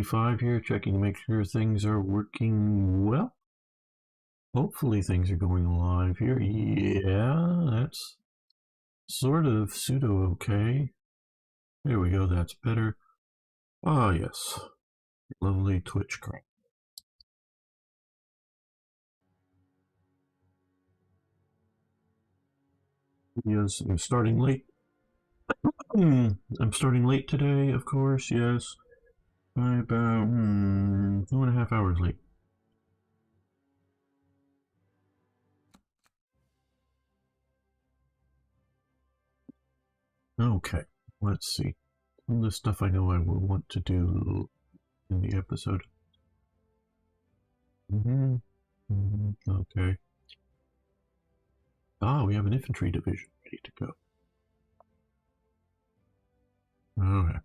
5 here, checking to make sure things are working well. Hopefully things are going live here. Yeah, that's sort of pseudo okay. There we go, that's better. Ah, yes. Lovely Twitch crap. Yes, I'm starting late. I'm starting late today, of course, yes. By about 2.5 hours late. Okay, let's see. Some of the stuff I know I will want to do in the episode. Okay. Ah, we have an infantry division ready to go. Okay.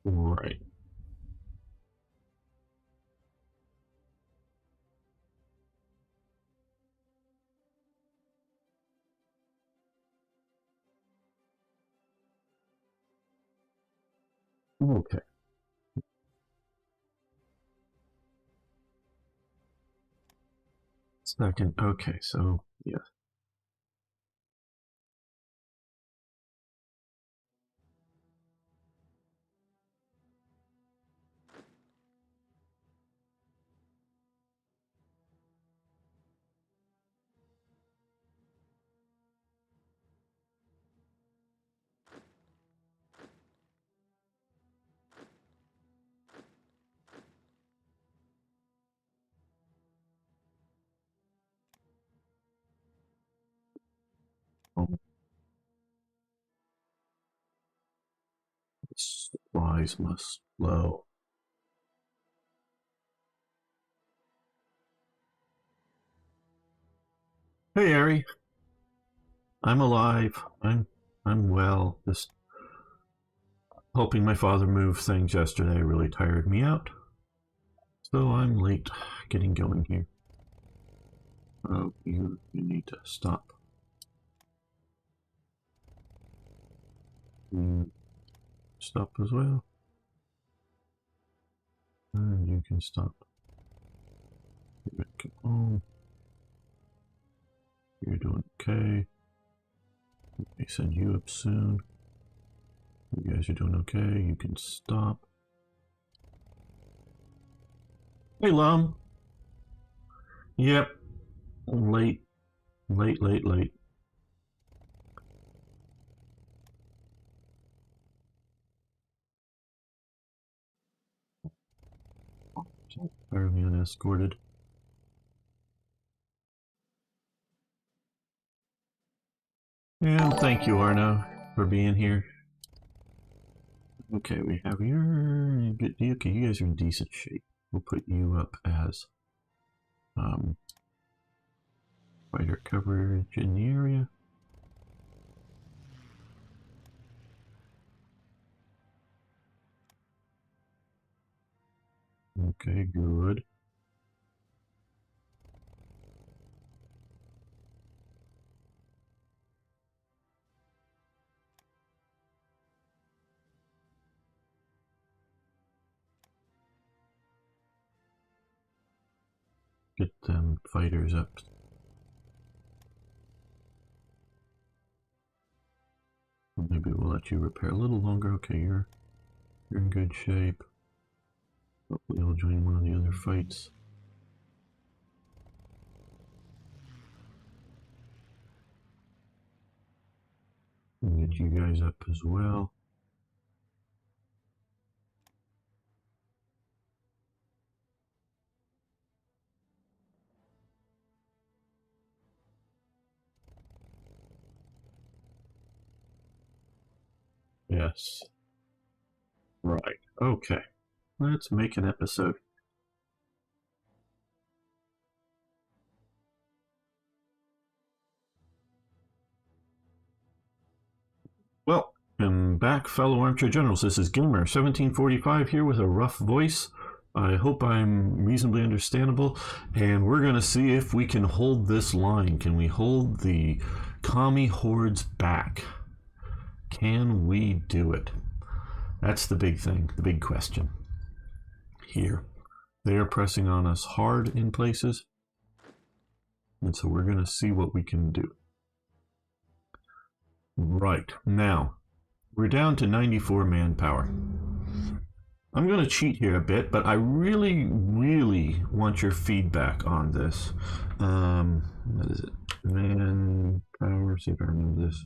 Right. Okay. Second. Okay, so yeah. Supplies must flow. Hey, Ari. I'm alive. I'm well. Just helping my father move things yesterday really tired me out. So I'm late getting going here. Oh, you need to stop. Stop as well. And you can stop. Come on. You're doing okay. They send you up soon. You guys are doing okay. You can stop. Hey, Lum. Yep. Late. Late. Fairly unescorted. And thank you, Arno, for being here. Okay, we have your... Okay, you guys are in decent shape. We'll put you up as fighter coverage in the area. Okay, good. Get them fighters up. Maybe we'll let you repair a little longer. Okay, you're in good shape. Hopefully you'll join one of the other fights. We'll get you guys up as well. Yes. Right. Okay. Let's make an episode. Well, Welcome back, fellow armchair generals. This is Gamer 1745 here with a rough voice. I hope I'm reasonably understandable, and we're going to see if we can hold this line. Can we hold the commie hordes back? Can we do it? That's the big thing, the big question here. They are pressing on us hard in places, and so we're going to see what we can do. Right, now, we're down to 94 manpower. I'm going to cheat here a bit, but I really want your feedback on this. What is it? Manpower, see if I remember this.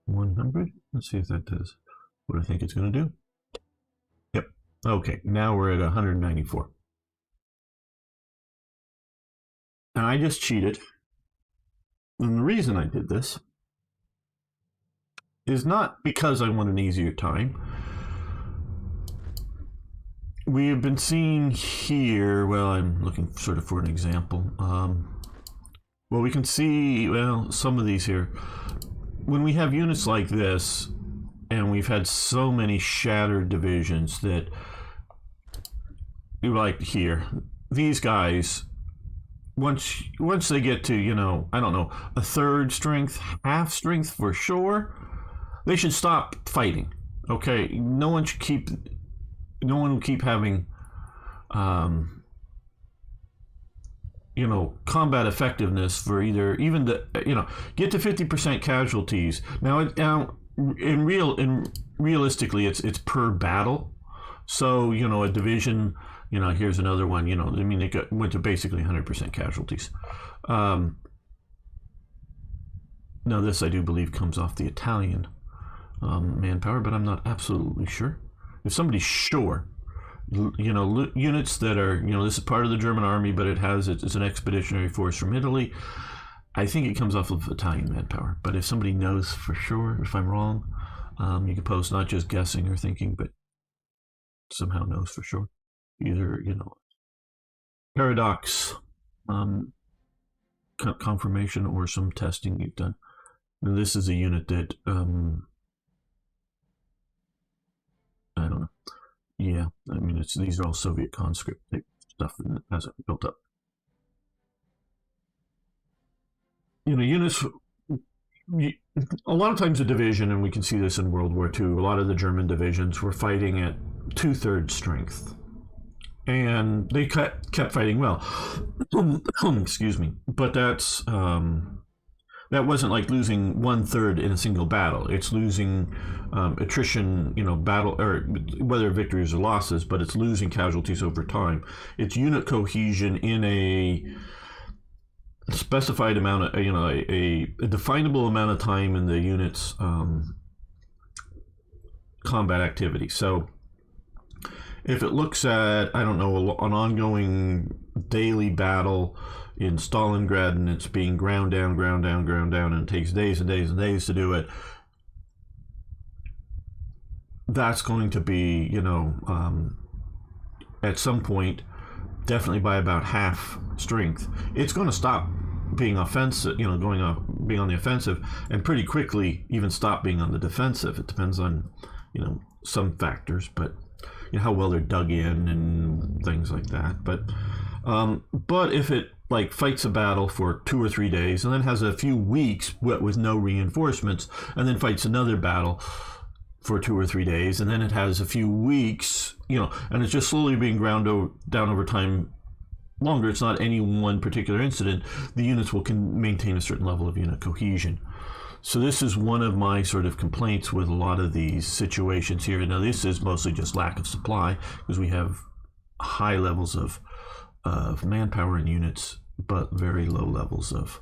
100? Let's see if that does what I think it's going to do. Yep. Okay, now we're at 194. Now I just cheated. And the reason I did this is not because I want an easier time. We have been seeing here, well, I'm looking sort of for an example. Well, we can see, well, some of these here. When we have units like this, and we've had so many shattered divisions that, like here, these guys, once they get to, you know, I don't know, a third strength, half strength for sure, they should stop fighting. Okay, no one will keep having, you know, combat effectiveness for even the, you know, get to 50% casualties. Now, realistically, it's per battle. So, you know, a division, you know, here's another one. You know, I mean, they went to basically 100% casualties. Now, this I do believe comes off the Italian manpower, but I'm not absolutely sure. If somebody's sure, you know, units that are, you know, this is part of the German army, but it's an expeditionary force from Italy. I think it comes off of Italian manpower. But if somebody knows for sure, if I'm wrong, you can post not just guessing or thinking, but somehow knows for sure. Either, you know, paradox, confirmation, or some testing you've done. Now, this is a unit that, I don't know. Yeah, I mean, these are all Soviet conscript stuff that hasn't built up. You know, units, a lot of times a division, and we can see this in World War II, a lot of the German divisions were fighting at 2/3 strength. And they kept fighting well. Excuse me. But that's... that wasn't like losing 1/3 in a single battle. It's losing attrition, you know, battle, or whether victories or losses, but it's losing casualties over time. It's unit cohesion in a specified amount of, you know, a definable amount of time in the unit's combat activity. So if it looks at, I don't know, an ongoing daily battle in Stalingrad, and it's being ground down, and it takes days and days and days to do it, that's going to be, you know, at some point, definitely by about half strength, it's going to stop being offensive, you know, being on the offensive, and pretty quickly even stop being on the defensive. It depends on, you know, some factors, but you know, how well they're dug in and things like that. But if it like fights a battle for 2 or 3 days and then has a few weeks with no reinforcements, and then fights another battle for 2 or 3 days, and then it has a few weeks, you know, and it's just slowly being ground down over time longer. It's not any one particular incident. The units can maintain a certain level of unit cohesion. So this is one of my sort of complaints with a lot of these situations here. Now, this is mostly just lack of supply, because we have high levels of manpower in units, but very low levels of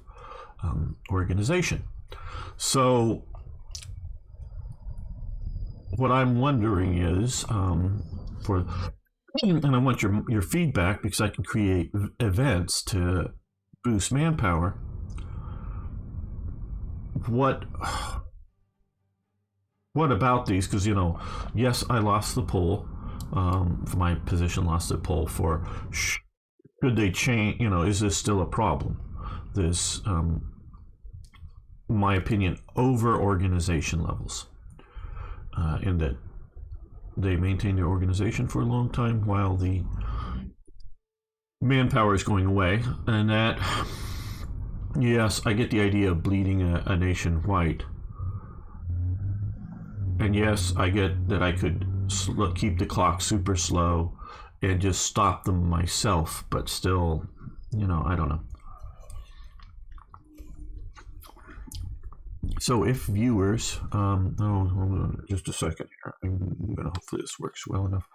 organization. So what I'm wondering is, and I want your feedback, because I can create events to boost manpower. What about these? Because, you know, yes, I lost the poll. For my position, lost the poll for should they change, you know, is this still a problem? This, my opinion, over organization levels. in that they maintain their organization for a long time while the manpower is going away, and that, yes, I get the idea of bleeding a nation white, and yes, I get that I could keep the clock super slow and just stop them myself, but still, you know, I don't know. So if viewers, hold on just a second here. I'm gonna, hopefully this works well enough.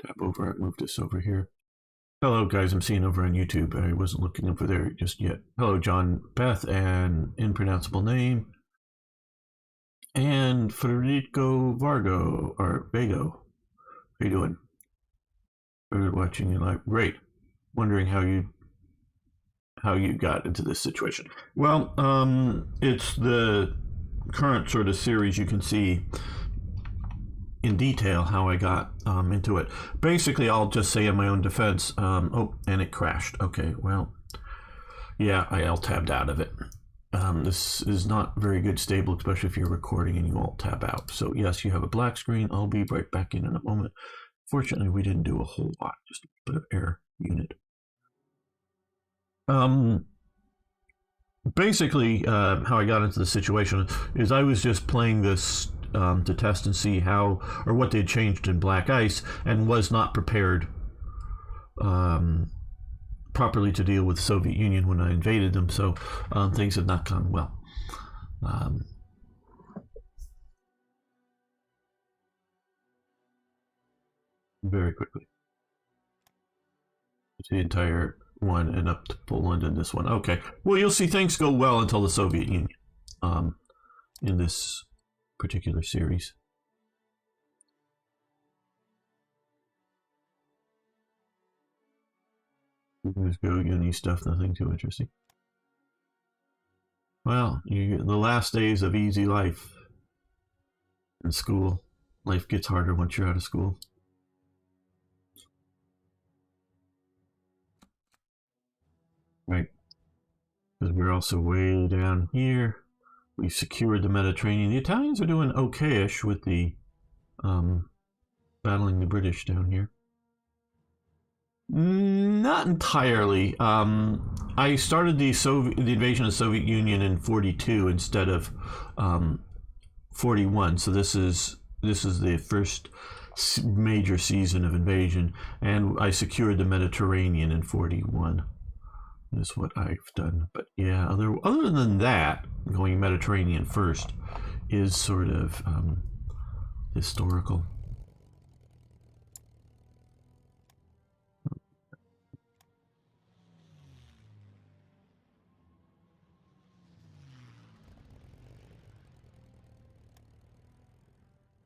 Tap over, move this over here. Hello guys, I'm seeing over on YouTube. I wasn't looking over there just yet. Hello John Beth, and impronounceable name. And Federico Vargo, or Vago. How you doing? Started watching you live. Great. Wondering how you got into this situation. Well, it's the current sort of series. You can see in detail how I got into it. Basically, I'll just say in my own defense, oh, and it crashed. Okay, well, yeah, I alt-tabbed out of it. This is not very good stable, especially if you're recording and you alt-tab out. So yes, you have a black screen. I'll be right back in a moment. Fortunately, we didn't do a whole lot, just a bit of error unit. Basically, how I got into the situation is I was just playing this to test and see how or what they'd changed in Black Ice, and was not prepared properly to deal with the Soviet Union when I invaded them. So things had not gone well. Very quickly, it's the entire one and up to Poland and this one. Okay, well, you'll see things go well until the Soviet Union in this particular series. Let's go uni stuff, nothing too interesting. Well, the last days of easy life in school. Life gets harder once you're out of school. Right. Because we're also way down here. We've secured the Mediterranean. The Italians are doing okay-ish with the battling the British down here. Not entirely. I started the invasion of the Soviet Union in 42 instead of 41. So this is the first major season of invasion, and I secured the Mediterranean in 41. Is what I've done. But yeah, other than that, going Mediterranean first is sort of historical.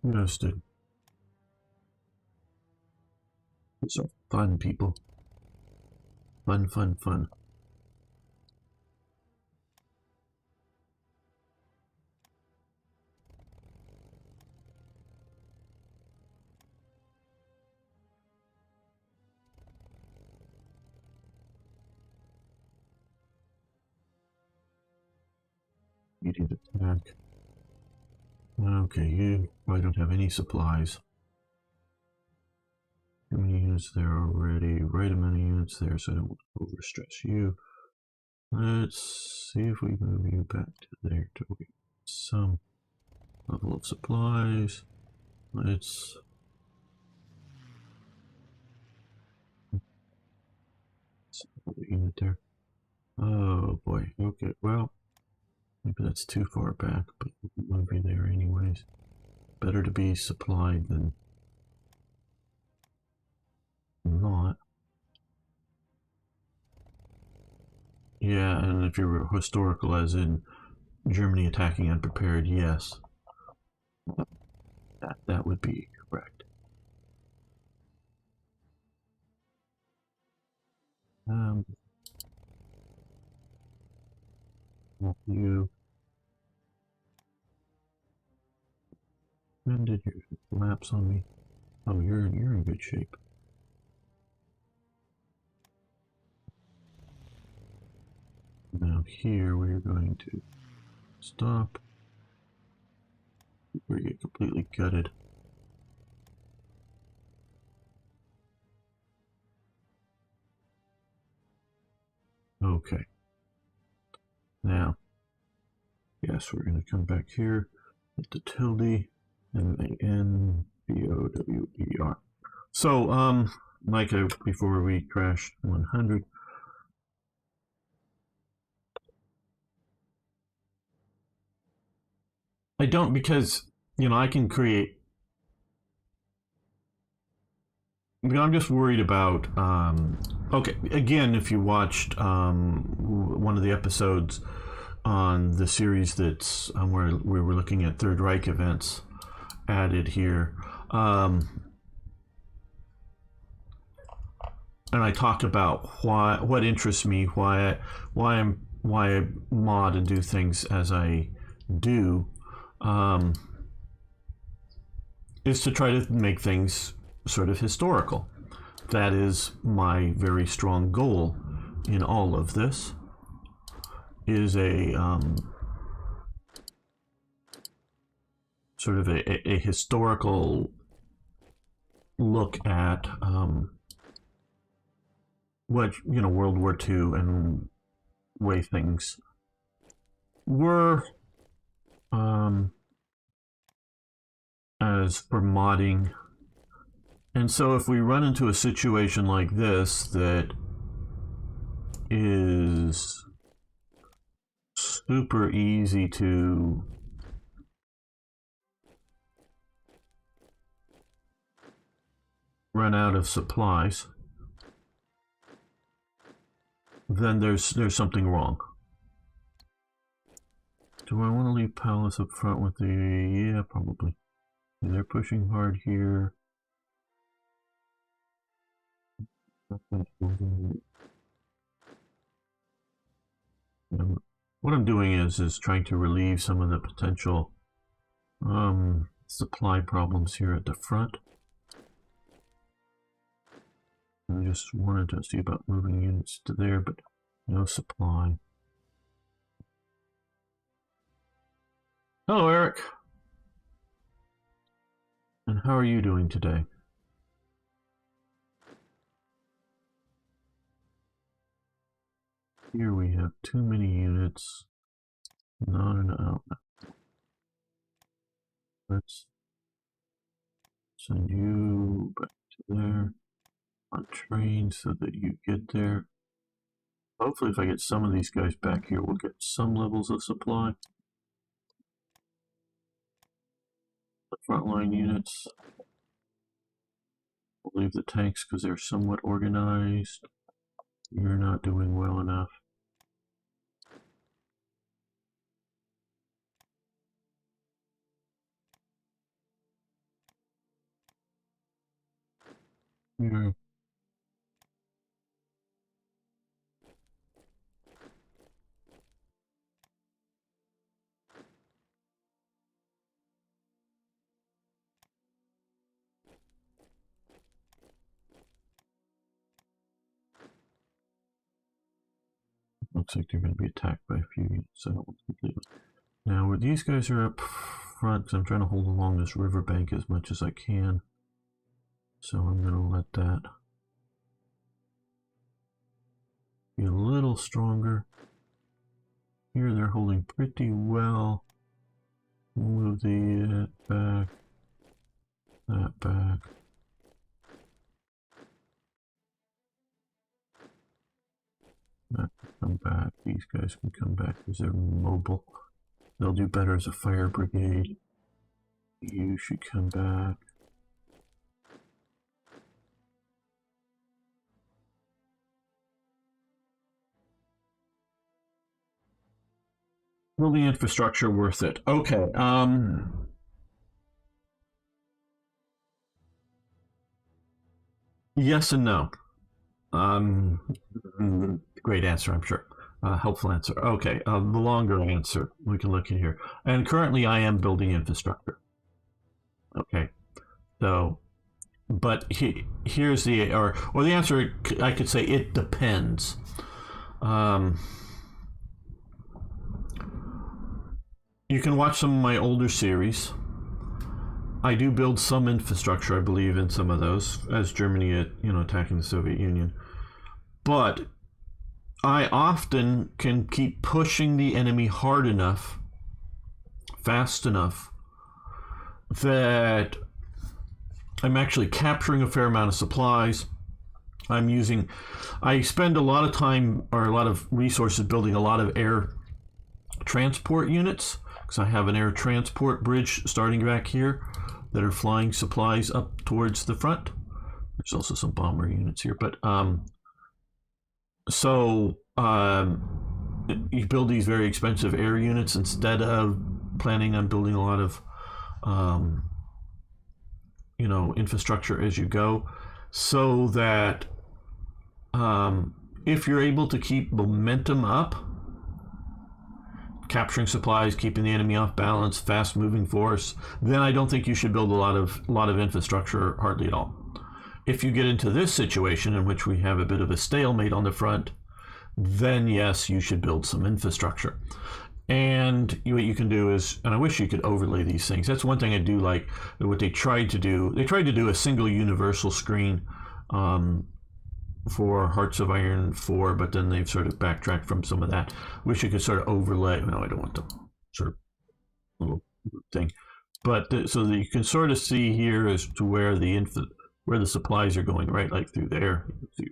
Understood. So fun, people. Fun, fun, fun. Immediate attack. Okay, I don't have any supplies. How many units there already? Right amount of units there, so I don't want to overstress you. Let's see if we move you back to there to get some level of supplies. Let's put the unit there. Oh boy. Okay, well, maybe that's too far back, but we'll move you there anyways. Better to be supplied than not. Yeah, and if you're historical, as in Germany attacking unprepared, yes, that would be correct. You. When did you collapse on me? Oh, you're in good shape. Now here we're going to stop. before you get completely gutted. Okay. Now, yes, we're going to come back here, hit the tilde, MANBOWER. So, like before we crashed 100, I don't, because, you know, I can create, I'm just worried about, okay, again, if you watched one of the episodes on the series that's where we were looking at Third Reich events added here, and I talked about what interests me, why I mod and do things as I do, is to try to make things sort of historical. That is my very strong goal in all of this, is a sort of a historical look at what, you know, World War II and way things were, as for modding. And so if we run into a situation like this that is super easy to run out of supplies, then there's something wrong. Do I want to leave Palace up front with the... yeah, probably. They're pushing hard here. What I'm doing is trying to relieve some of the potential supply problems here at the front. I just wanted to see about moving units to there, but no supply. Hello, Eric. And how are you doing today? Here we have too many units. Not enough. Let's send you back to there on train so that you get there. Hopefully if I get some of these guys back here, we'll get some levels of supply. The frontline units. We'll leave the tanks because they're somewhat organized. You're not doing well enough. Yeah. Looks like they're going to be attacked by a few units, so I don't want to completely. Now, where these guys are up front, because I'm trying to hold along this riverbank as much as I can. So I'm going to let that be a little stronger. Here they're holding pretty well. Move the back, that back. That can come back. These guys can come back because they're mobile. They'll do better as a fire brigade. You should come back. Will the infrastructure worth it? Okay. Yes and no. Great answer, I'm sure. Helpful answer. Okay, the longer answer we can look at here. And currently I am building infrastructure. Okay, so, but here's the, or the answer, I could say it depends. You can watch some of my older series I do build some infrastructure, I believe, in some of those, as Germany, attacking the Soviet Union. But I often can keep pushing the enemy hard enough, fast enough, that I'm actually capturing a fair amount of supplies. I spend a lot of time or a lot of resources building a lot of air transport units, because I have an air transport bridge starting back here that are flying supplies up towards the front. There's also some bomber units here, but you build these very expensive air units instead of planning on building a lot of infrastructure as you go, so that if you're able to keep momentum up, capturing supplies, keeping the enemy off balance, fast moving force, then I don't think you should build a lot of infrastructure hardly at all. If you get into this situation in which we have a bit of a stalemate on the front, then yes, you should build some infrastructure. And what you can do is, and I wish you could overlay these things. That's one thing I do like. What they tried to do, a single universal screen for Hearts of Iron 4, but then they've sort of backtracked from some of that. Wish you could sort of overlay. No, I don't want the sort of little thing, but so that you can sort of see here as to where the supplies are going, right? Like through there, through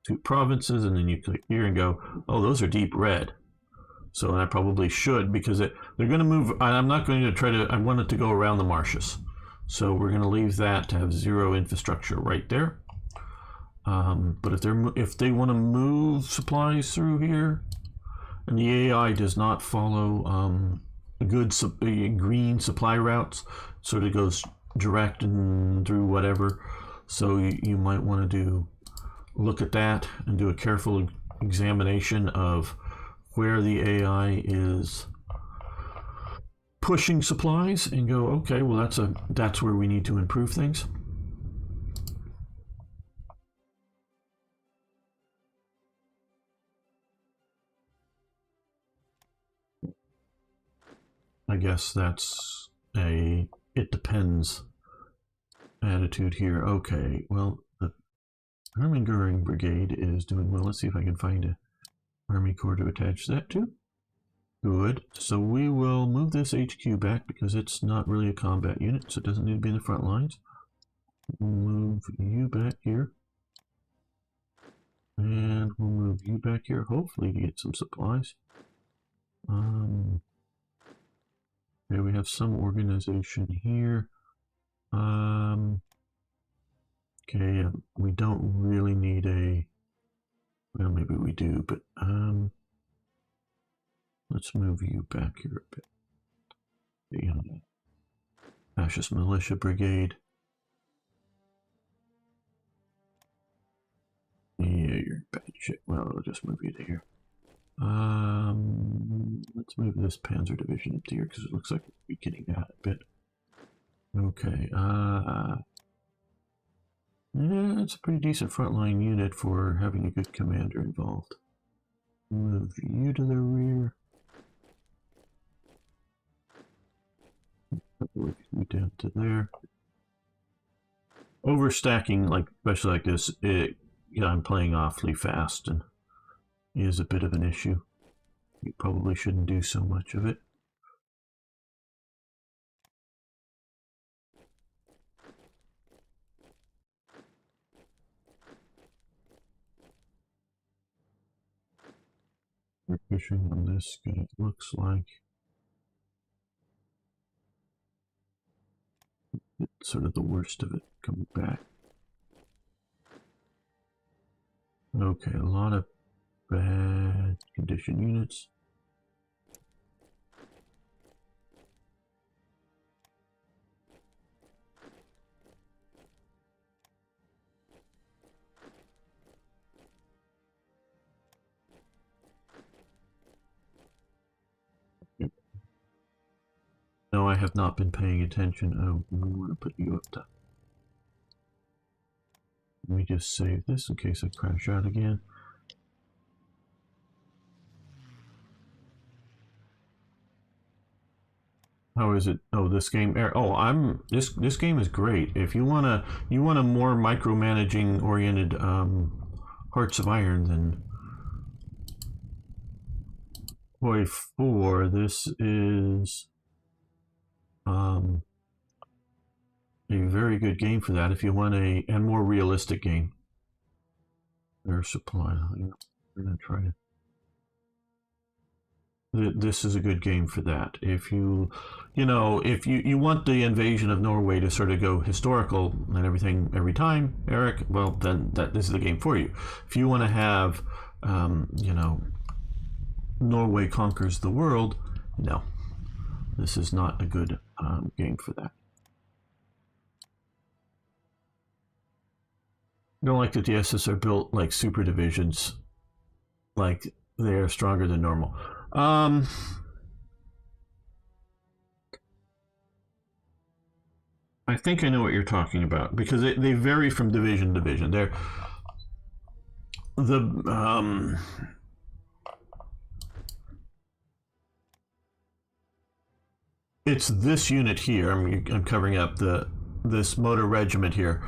two provinces, and then you click here and go, oh, those are deep red. So I probably should, because they're going to move. I'm not going to try to. I want it to go around the marshes, so we're going to leave that to have zero infrastructure right there. But if they want to move supplies through here, and the AI does not follow good green supply routes, sort of goes direct and through whatever. So you might want to look at that and do a careful examination of where the AI is pushing supplies, and go, okay, well that's where we need to improve things. I guess that's a it depends attitude here. Okay, well, the Hermann Goering Brigade is doing well. Let's see if I can find a Army Corps to attach that to. Good. So we will move this HQ back because it's not really a combat unit, so it doesn't need to be in the front lines. We'll move you back here. And we'll move you back here, hopefully to get some supplies. Okay, we have some organization here. Okay, we don't really need a... Well, maybe we do, but let's move you back here a bit. The Fascist Militia Brigade. Yeah, you're bad shit. Well, we'll just move you to here. Let's move this Panzer Division up to here because it looks like we're getting out a bit. Okay, yeah, it's a pretty decent frontline unit for having a good commander involved. Move you to the rear. Move you down to there. Overstacking, like especially like this, I'm playing awfully fast and is a bit of an issue. You probably shouldn't do so much of it. We're pushing on this guy, it looks like. It's sort of the worst of it coming back. Okay, a lot of bad condition units. No, I have not been paying attention. Oh, we want to put you up to... Let me just save this in case I crash out again. How is it? Oh, this game. Oh, this game is great. If you want a more micromanaging oriented Hearts of Iron, then boy, 4. This is a very good game for that. If you want a more realistic game, Air Supply. We're gonna try to. This is a good game for that. If if you want the invasion of Norway to sort of go historical and everything every time, Eric, well, then this is the game for you. If you want to have, Norway conquers the world, no, this is not a good game for that. I don't like that the SS are built like super divisions, like they are stronger than normal. I think I know what you're talking about because they vary from division to division. They're the it's this unit here. I'm covering up this motor regiment here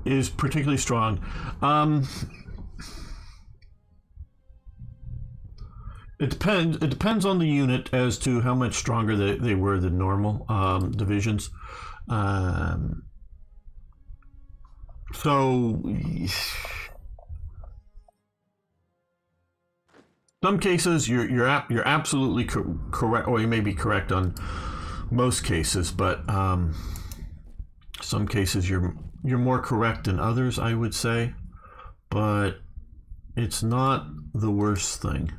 is particularly strong. It depends on the unit as to how much stronger they were than normal divisions. So some cases you're absolutely correct, or you may be correct on most cases, but some cases you're more correct than others, I would say, but it's not the worst thing.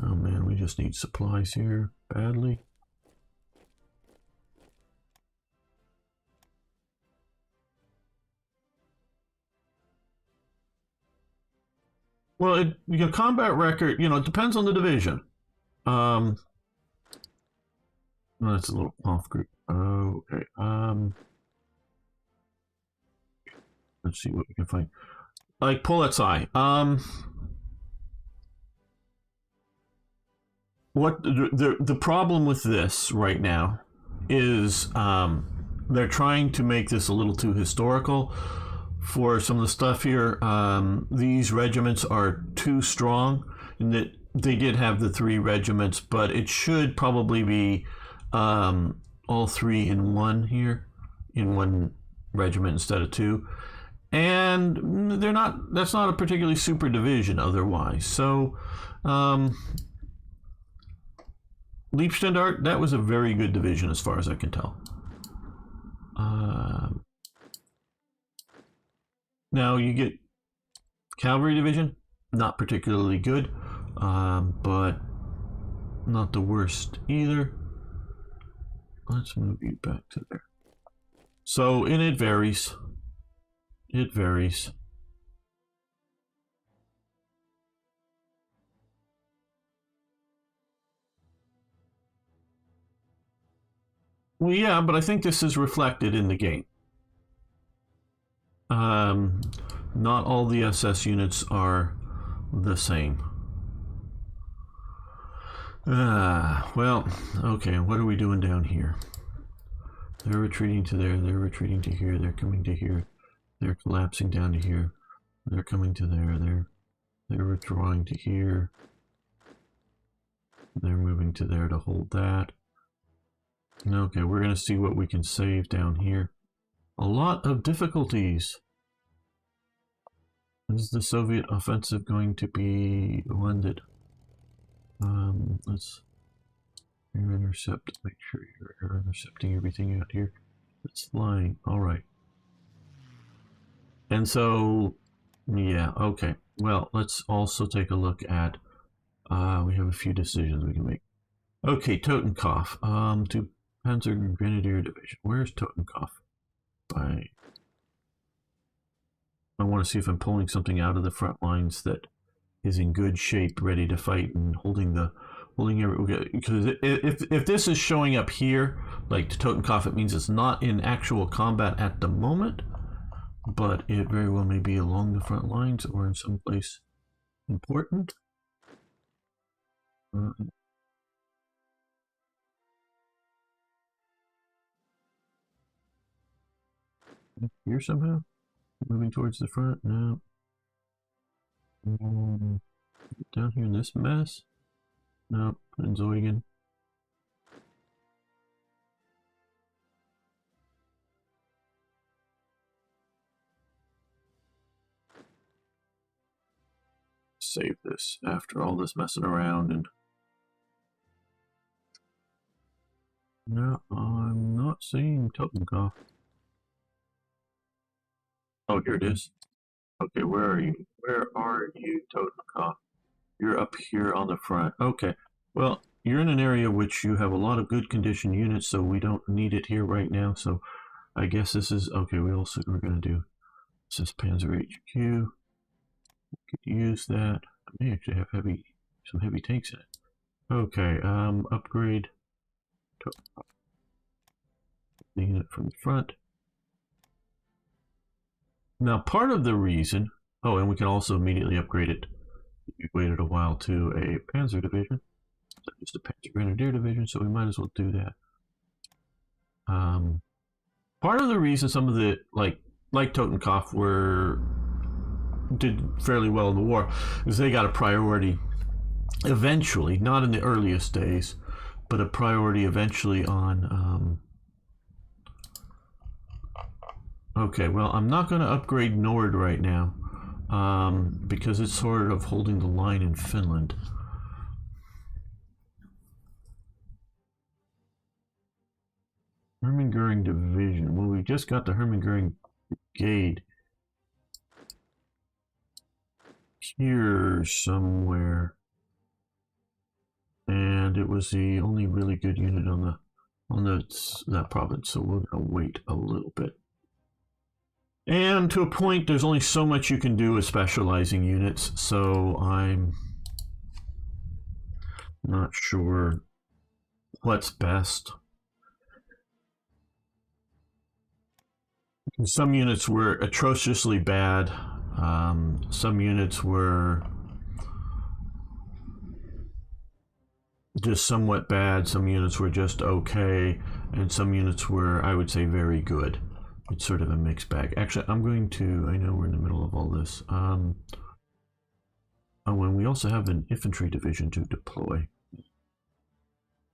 Oh man, we just need supplies here badly. Well, combat record, it depends on the division. Well, that's a little off group. Okay. Let's see what we can find. Like Poletsai. What the problem with this right now is they're trying to make this a little too historical for some of the stuff here. These regiments are too strong in that they did have the 3 regiments, but it should probably be all 3 in one here, in one regiment instead of 2. And that's not a particularly super division otherwise. So Leibstandart, that was a very good division as far as I can tell. Now you get cavalry division, not particularly good, but not the worst either. Let's move you back to there. So, and it varies. It varies. Well, yeah, but I think this is reflected in the game. Not all the SS units are the same. Well, okay, what are we doing down here? They're retreating to there, they're retreating to here, they're coming to here, they're collapsing down to here, they're coming to there, they're withdrawing to here, they're moving to there to hold that. Okay, we're going to see what we can save down here. A lot of difficulties. Is the Soviet offensive going to be one that let's intercept, make sure you're intercepting everything out here that's flying. All right. And so, yeah, okay. Well, let's also take a look at, we have a few decisions we can make. Okay, Totenkopf, to Panzer Grenadier Division. Where's Totenkopf? I want to see if I'm pulling something out of the front lines that is in good shape, ready to fight, and holding every, because if this is showing up here, like to Totenkopf, it means it's not in actual combat at the moment, but it very well may be along the front lines or in some place important. Here somehow? Moving towards the front? No. Down here in this mess? No. And Zoigan. Save this after all this messing around and... No, I'm not seeing Totenkopf. Oh, here it is. Okay, where are you? Where are you, Totenkopf? You're up here on the front. Okay. Well, you're in an area which you have a lot of good condition units, so we don't need it here right now. So I guess this is okay. We're going to do this is Panzer HQ. We could use that. I may actually have some heavy tanks in it. Okay. Upgrade. The unit from the front. Now, part of the reason. Oh, and we can also immediately upgrade it. We waited a while to a Panzer division. Just a Panzer Grenadier division, so we might as well do that. Part of the reason some of the like Totenkopf did fairly well in the war is they got a priority eventually, not in the earliest days, but a priority eventually on. Okay, well, I'm not going to upgrade Nord right now because it's sort of holding the line in Finland. Hermann Goering Division. Well, we just got the Hermann Goering Brigade here somewhere, and it was the only really good unit on that province. So we're gonna wait a little bit. And to a point, there's only so much you can do with specializing units, so I'm not sure what's best. Some units were atrociously bad. Some units were just somewhat bad. Some units were just okay. And some units were, I would say, very good. It's sort of a mixed bag. Actually, I'm going to, I know we're in the middle of all this. Oh, and we also have an infantry division to deploy.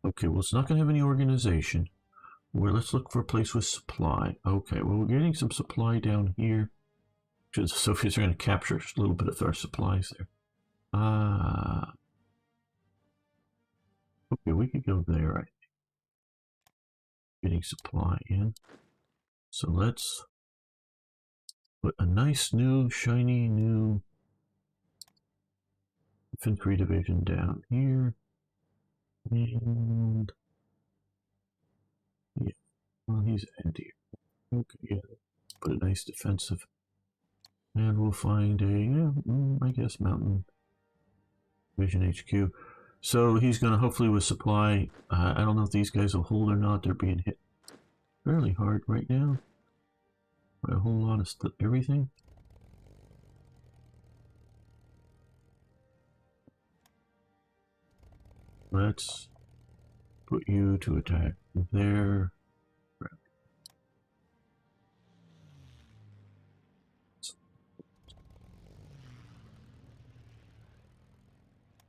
Okay, well, it's not going to have any organization. Well, let's look for a place with supply. Okay, well, we're getting some supply down here. The Soviets are going to capture a little bit of our supplies there. Okay, we could go there, I think. Getting supply in. So let's put a nice new, shiny new infantry division down here. And yeah, well, he's empty. Okay, yeah, put a nice defensive. And we'll find a, yeah, I guess mountain division HQ. So he's going to hopefully with supply. I don't know if these guys will hold or not. They're being hit fairly hard right now by a whole lot of everything. Let's put you to attack there.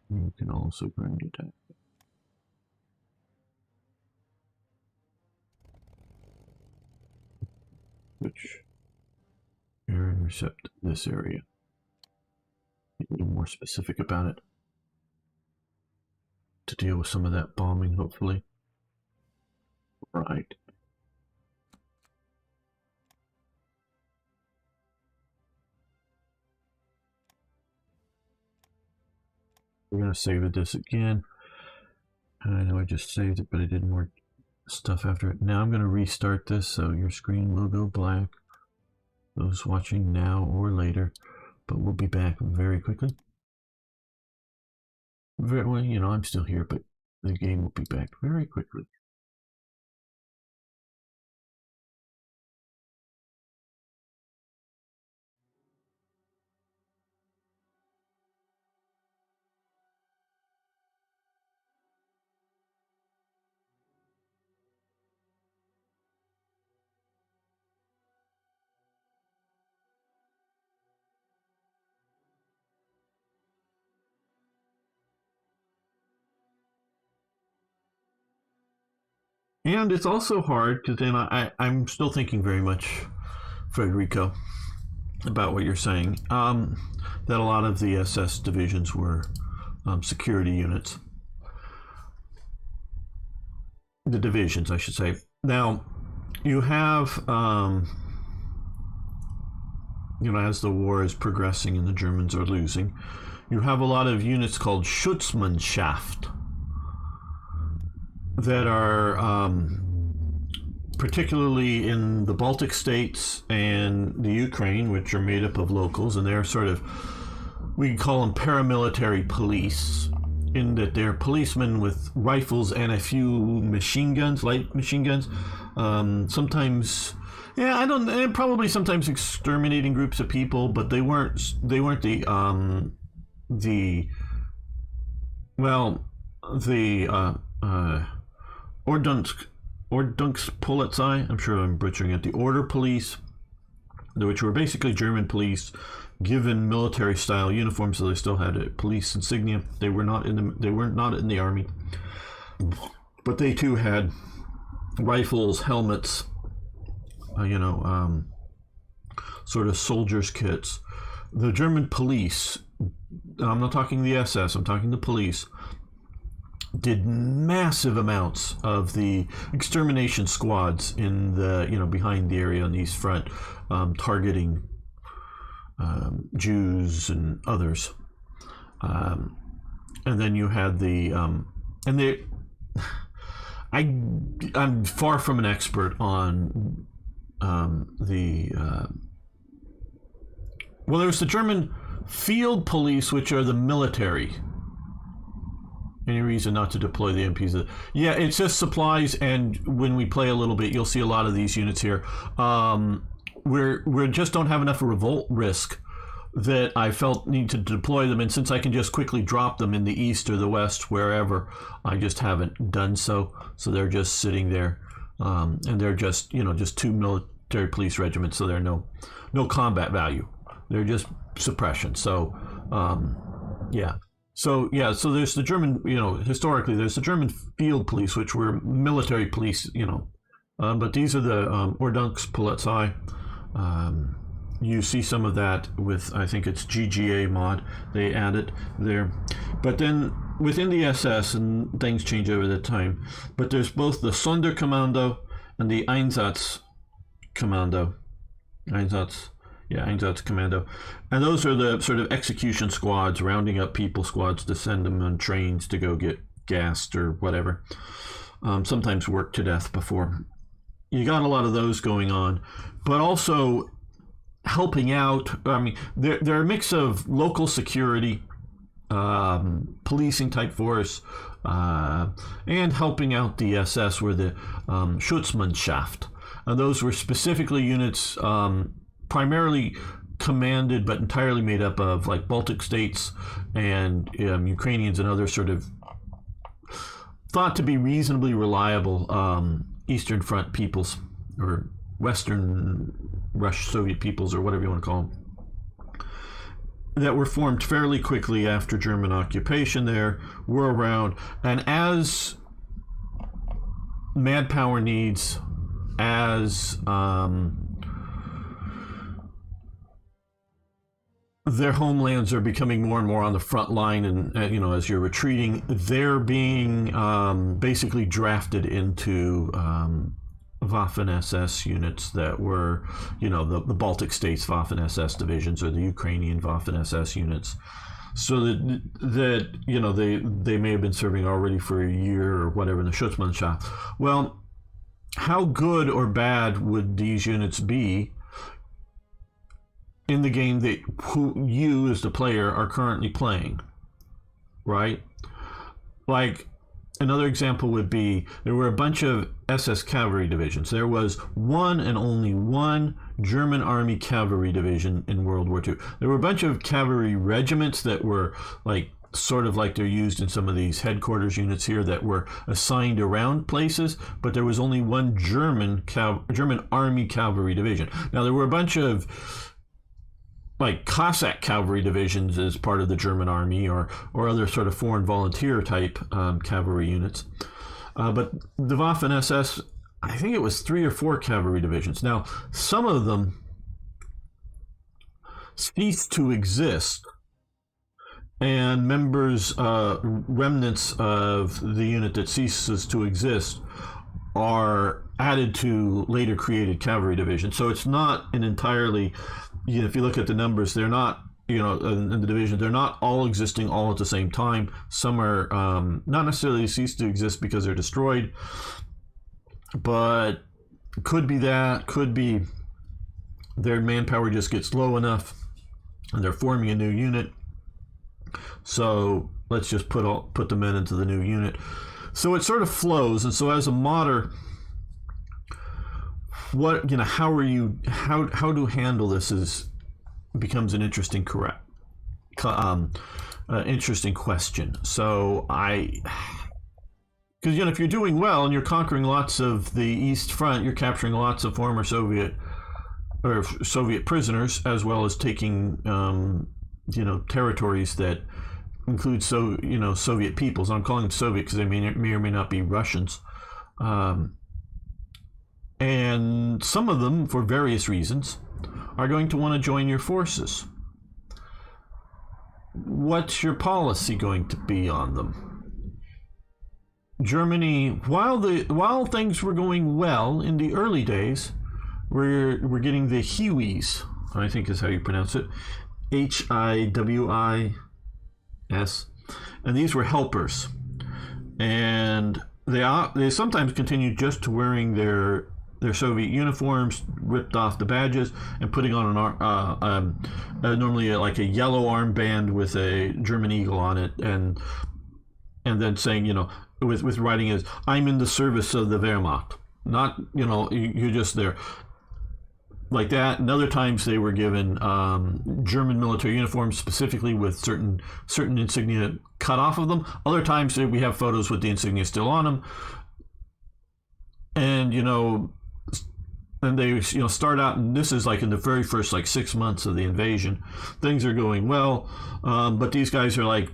You can also ground attack. Which air intercept this area. Be a little more specific about it to deal with some of that bombing, hopefully. Right. We're going to save this again. I know I just saved it, but I did more stuff after it. Now I'm going to restart this, so your screen will go black. Those watching now or later, but we'll be back very quickly. Well, you know, I'm still here, but the game will be back very quickly. And it's also hard because then I'm still thinking very much, Federico, about what you're saying, that a lot of the SS divisions were security units. The divisions, I should say. Now, you have, as the war is progressing and the Germans are losing, you have a lot of units called Schutzmannschaft that are particularly in the Baltic states and the Ukraine, which are made up of locals, and they're sort of, we can call them paramilitary police, in that they're policemen with rifles and a few machine guns, light machine guns. Sometimes, probably sometimes exterminating groups of people, but they weren't the Ordnungspolizei, I'm sure I'm butchering it, the order police, which were basically German police given military style uniforms, so they still had a police insignia. They were not in the army, but they too had rifles, helmets, sort of soldiers' kits. The German police, I'm not talking the SS, I'm talking the police, did massive amounts of the extermination squads in the, behind the area on the East Front, targeting Jews and others. And then you had the, I'm far from an expert on there's the German field police, which are the military. Any reason not to deploy the MPs? Yeah, it's just supplies, and when we play a little bit, you'll see a lot of these units here. We just don't have enough revolt risk that I felt need to deploy them, and since I can just quickly drop them in the east or the west, wherever, I just haven't done so. So they're just sitting there, and they're just just two military police regiments, so they're no combat value. They're just suppression. So So there's the German, historically there's the German field police, which were military police, but these are the Ordnungspolizei. You see some of that with, I think it's GGA mod, they add it there. But then within the SS, and things change over the time, but there's both the Sonderkommando and the Einsatzkommando. Einsatzkommando. And those are the sort of execution squads, rounding up people squads to send them on trains to go get gassed or whatever. Sometimes worked to death before. You got a lot of those going on, but also helping out. I mean, they're a mix of local security, policing type force, and helping out the SS were the Schutzmannschaft. And those were specifically units primarily commanded but entirely made up of like Baltic states and Ukrainians and other sort of thought to be reasonably reliable Eastern Front peoples, or Western Soviet peoples, or whatever you want to call them, that were formed fairly quickly after German occupation there, were around, and as mad power needs, as their homelands are becoming more and more on the front line, and as you're retreating, they're being basically drafted into Waffen-SS units that were, the Baltic states Waffen-SS divisions, or the Ukrainian Waffen-SS units. So that they may have been serving already for a year or whatever in the Schutzmannschaft. Well, how good or bad would these units be in the game that you as the player are currently playing, right? Like, another example would be, there were a bunch of SS cavalry divisions. There was one and only one German army cavalry division in World War II. There were a bunch of cavalry regiments that were sort of like they're used in some of these headquarters units here, that were assigned around places, but there was only one German army cavalry division. Now, there were a bunch of like Cossack cavalry divisions as part of the German army, or other sort of foreign volunteer type cavalry units. But the Waffen SS, I think it was 3 or 4 cavalry divisions. Now, some of them ceased to exist, and members, remnants of the unit that ceases to exist are added to later created cavalry divisions. So it's not an entirely, if you look at the numbers, they're not, in the division, they're not all existing all at the same time. Some are not necessarily ceased to exist because they're destroyed, but could be their manpower just gets low enough and they're forming a new unit. So let's just put the men into the new unit. So it sort of flows. And so as a modder, how to handle this becomes an interesting interesting question. So because if you're doing well and you're conquering lots of the East Front, you're capturing lots of former Soviet prisoners, as well as taking territories that include Soviet peoples. I'm calling them Soviet because they may or may not be Russians. And some of them, for various reasons, are going to want to join your forces. What's your policy going to be on them? Germany, while things were going well in the early days, we're getting the Hiwis, I think is how you pronounce it, Hiwis, and these were helpers, and they sometimes continued just to wearing their Soviet uniforms, ripped off the badges, and putting on normally like a yellow armband with a German eagle on it, and then saying, with writing is, "I'm in the service of the Wehrmacht." Not, you're just there. Like that. And other times they were given German military uniforms, specifically with certain insignia cut off of them. Other times we have photos with the insignia still on them. And, and they, start out, and this is like in the very first 6 months of the invasion. Things are going well, but these guys are like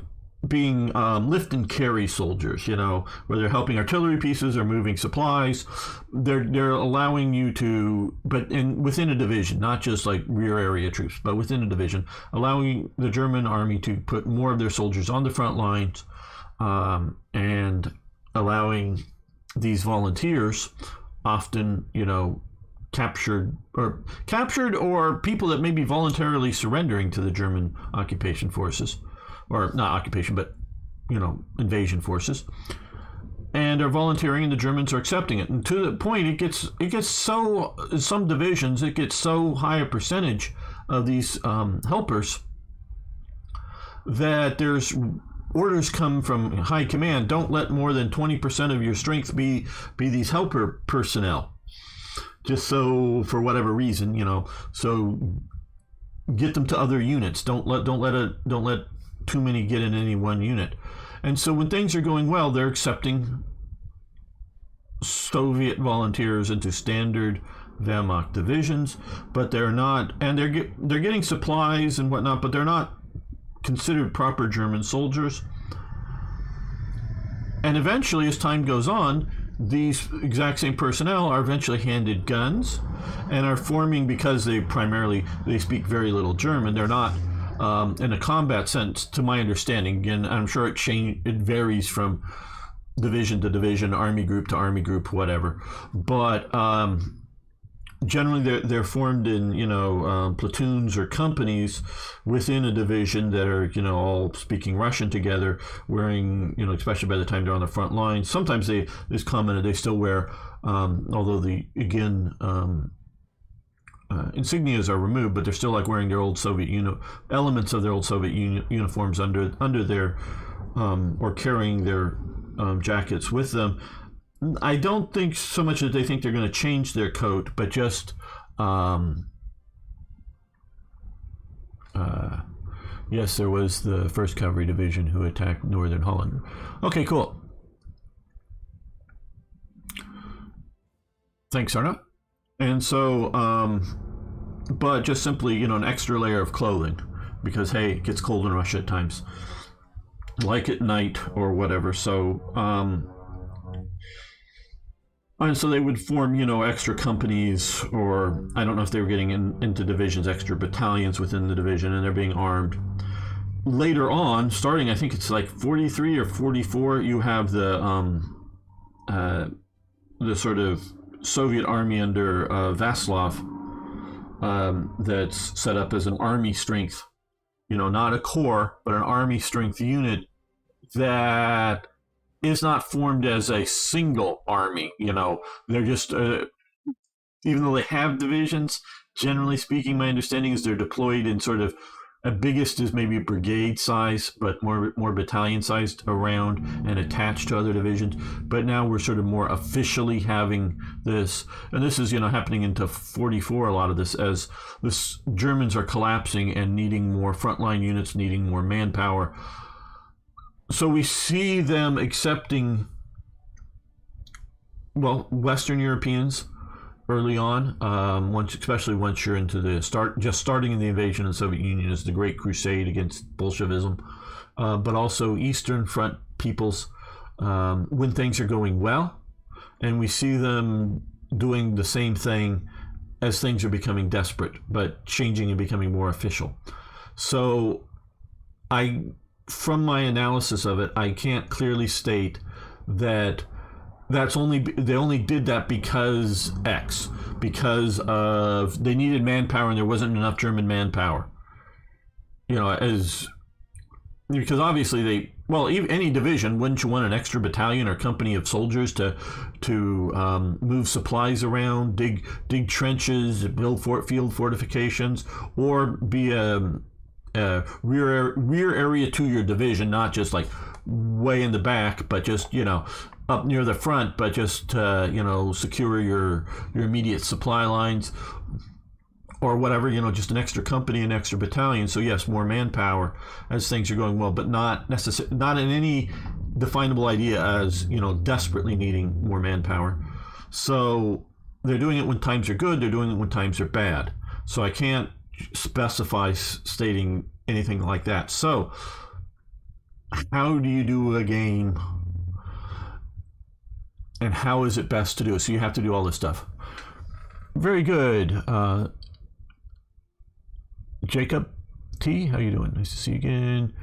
being lift and carry soldiers, where they're helping artillery pieces or moving supplies. They're allowing you to, but within a division, not just like rear area troops, but within a division, allowing the German army to put more of their soldiers on the front lines, and allowing these volunteers, often, captured or people that may be voluntarily surrendering to the German occupation forces, or not occupation, but invasion forces, and are volunteering, and the Germans are accepting it. And to the point, it gets so, in some divisions, it gets so high a percentage of these helpers that there's orders come from high command: don't let more than 20% of your strength be these helper personnel. Just so, for whatever reason, so get them to other units. Don't let too many get in any one unit. And so when things are going well, they're accepting Soviet volunteers into standard Wehrmacht divisions, but they're not, and they're getting supplies and whatnot, but they're not considered proper German soldiers. And eventually, as time goes on, these exact same personnel are eventually handed guns and are forming, because they speak very little German. They're not in a combat sense, to my understanding. Again, I'm sure it varies from division to division, army group to army group, whatever. But generally, they're formed in platoons or companies within a division that are all speaking Russian together, wearing especially by the time they're on the front lines. Sometimes it's common that they still wear, although insignias are removed, but they're still like wearing their old Soviet elements of their old Soviet uniforms under their or carrying their jackets with them. I don't think so much that they think they're going to change their coat, but just yes, there was the 1st Cavalry Division who attacked Northern Holland. Okay, cool. Thanks, Arna. And so, but just simply, an extra layer of clothing, because, hey, it gets cold in Russia at times, like at night or whatever. So, And so they would form, extra companies, or I don't know if they were getting into divisions, extra battalions within the division, and they're being armed. Later on, starting, I think it's like 43 or 44, you have the sort of Soviet army under Vaslov that's set up as an army strength, not a corps, but an army strength unit that is not formed as a single army. They're just, even though they have divisions, generally speaking, my understanding is they're deployed in sort of, biggest is maybe brigade size, but more battalion sized around and attached to other divisions. But now we're sort of more officially having this, and this is happening into 44. A lot of this as the Germans are collapsing and needing more frontline units, needing more manpower. So we see them accepting, Western Europeans early on, especially once you're into just starting in the invasion of the Soviet Union is the Great Crusade against Bolshevism, but also Eastern Front peoples when things are going well, and we see them doing the same thing as things are becoming desperate, but changing and becoming more official. So from my analysis of it, I can't clearly state that they only did that because they needed manpower and there wasn't enough German manpower. Because obviously any division, wouldn't you want an extra battalion or company of soldiers to move supplies around, dig trenches, build field fortifications, or be a rear area to your division, not just like way in the back, but just up near the front, but just secure your immediate supply lines or whatever, just an extra company, an extra battalion. So yes, more manpower as things are going well, but not in any definable idea as desperately needing more manpower. So they're doing it when times are good, they're doing it when times are bad. So I can't specify stating anything like that. So how do you do a game, and how is it best to do it? So you have to do all this stuff. Very good. Jacob T, how you doing? Nice to see you again.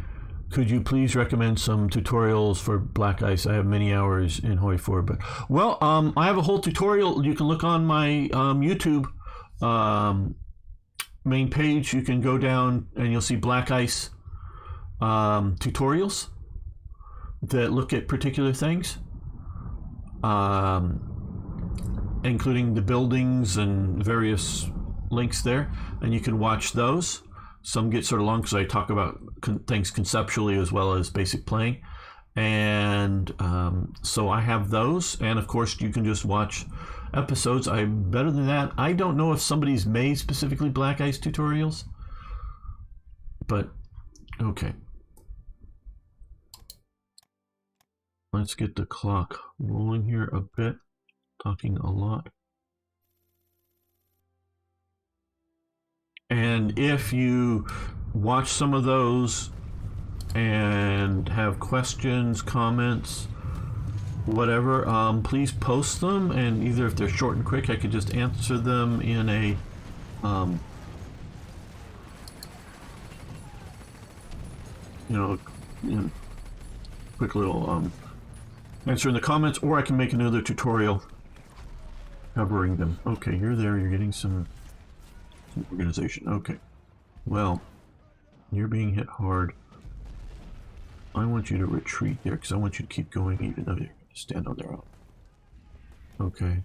Could you please recommend some tutorials for Black Ice? I have many hours in Hoi 4, but I have a whole tutorial. You can look on my YouTube main page. You can go down and you'll see Black Ice tutorials that look at particular things. Including the buildings and various links there, and you can watch those. Some get sort of long because I talk about things conceptually as well as basic playing, and so I have those, and of course you can just watch episodes. Better than that, I don't know if somebody's made specifically Black Ice tutorials, but okay. Let's get the clock rolling here a bit, talking a lot. And if you watch some of those and have questions, comments, whatever, please post them, and either if they're short and quick, I could just answer them in a quick little answer in the comments, or I can make another tutorial covering them. Okay, you're there, you're getting some organization. Okay, well, you're being hit hard. I want you to retreat there because I want you to keep going even though you're going to stand on their own. Okay.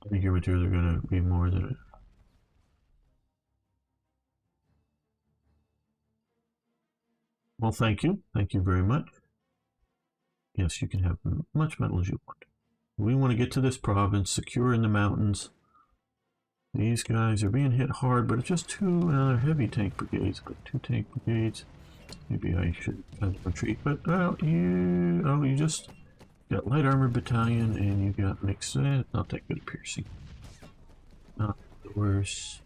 I think your materials are going to be more than it. Well, thank you. Thank you very much. Yes, you can have as much metal as you want. We want to get to this province, secure in the mountains. These guys are being hit hard, but it's just two heavy tank brigades. But 2 tank brigades. Maybe I should retreat. But you just got light armor battalion, and you got mixed. Not that good at piercing. Not the worst.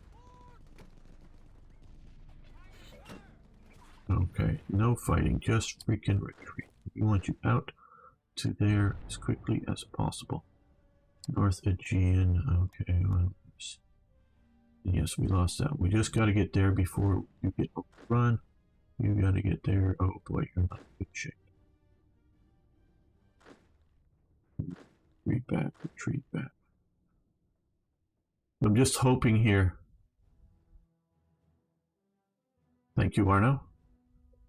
Okay, no fighting, just freaking retreat. We want you out to there as quickly as possible. North Aegean, okay, well, yes, we lost that. We just got to get there before you get overrun. You got to get there. Oh boy, you're not in good shape. Retreat back. I'm just hoping here. Thank you, Arno.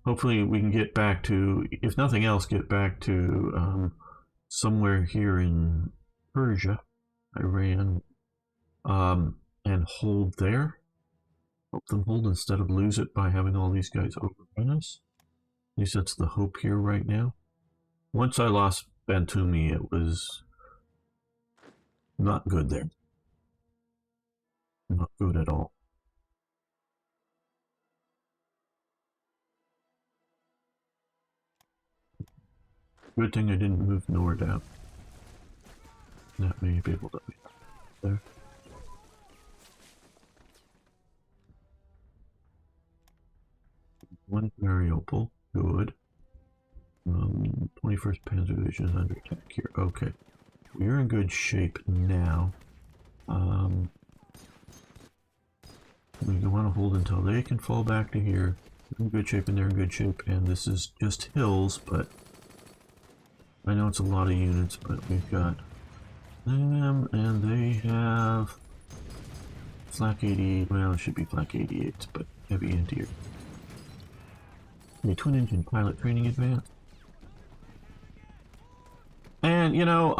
Hopefully we can get back to, if nothing else, get back to somewhere here in Persia, Iran, and hold there. Help them hold instead of lose it by having all these guys overrun us. At least that's the hope here right now. Once I lost Bantumi, it was not good there. Not good at all. Good thing I didn't move Nord out. That may be able to be there. One Mariupol, good. 21st Panzer Division is under attack here. Okay, we're in good shape now. We want to hold until they can fall back to here. We're in good shape and they're in good shape, and this is just hills, but I know it's a lot of units, but we've got them, and they have Flak 88, well, it should be Flak 88, but heavy anti-air. A twin engine pilot training advance. And you know,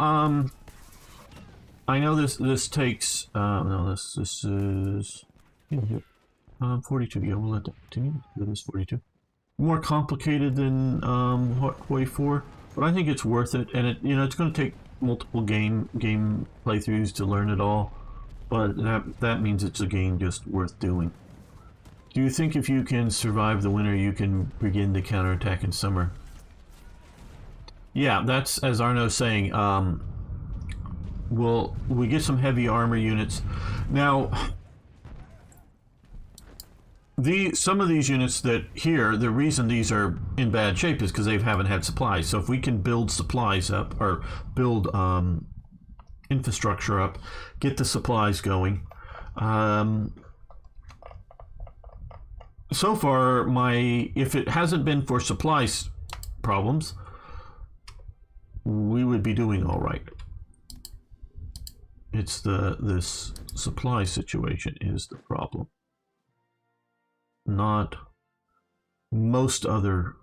I know this takes no, this is 42. Yeah, we'll let that continue. It is 42. More complicated than Hoi 4, but I think it's worth it. And it's going to take multiple game playthroughs to learn it all, but that means it's a game just worth doing. Do you think if you can survive the winter, you can begin to counterattack in summer? Yeah, that's, as Arno's saying, we get some heavy armor units. Now, some of these units that here, the reason these are in bad shape is because they haven't had supplies. So if we can build supplies up, or build infrastructure up, get the supplies going. So far, if it hasn't been for supplies problems, we would be doing all right. It's this supply situation is the problem, not most other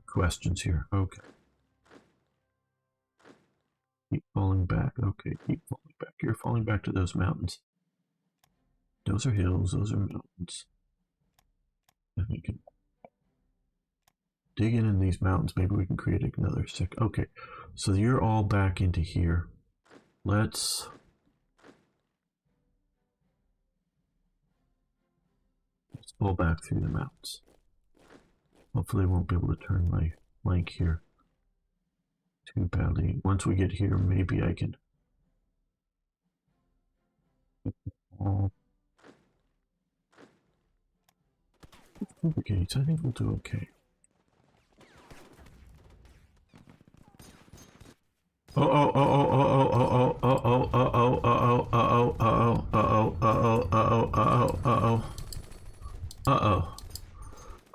questions here. Okay. Keep falling back. Okay, keep falling back. You're falling back to those mountains. Those are hills. Those are mountains. And we can dig in these mountains. Maybe we can create another okay, so you're all back into here. Let's pull back through the mountains. Hopefully I won't be able to turn my flank here too badly. Once we get here, maybe I can gates. I think we'll do okay.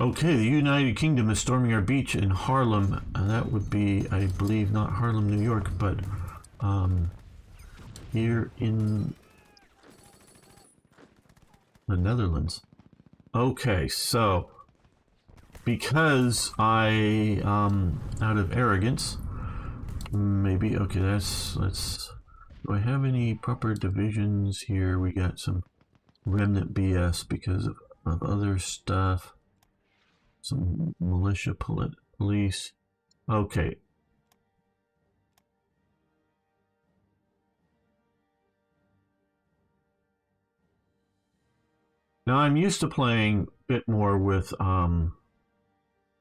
Okay, the United Kingdom is storming our beach in Haarlem, and that would be, I believe, not Haarlem, New York, but here in the Netherlands. Okay, so because I out of arrogance, maybe okay, let's do I have any proper divisions here? We got some remnant BS because of other stuff, some militia police. Okay, now I'm used to playing a bit more with oh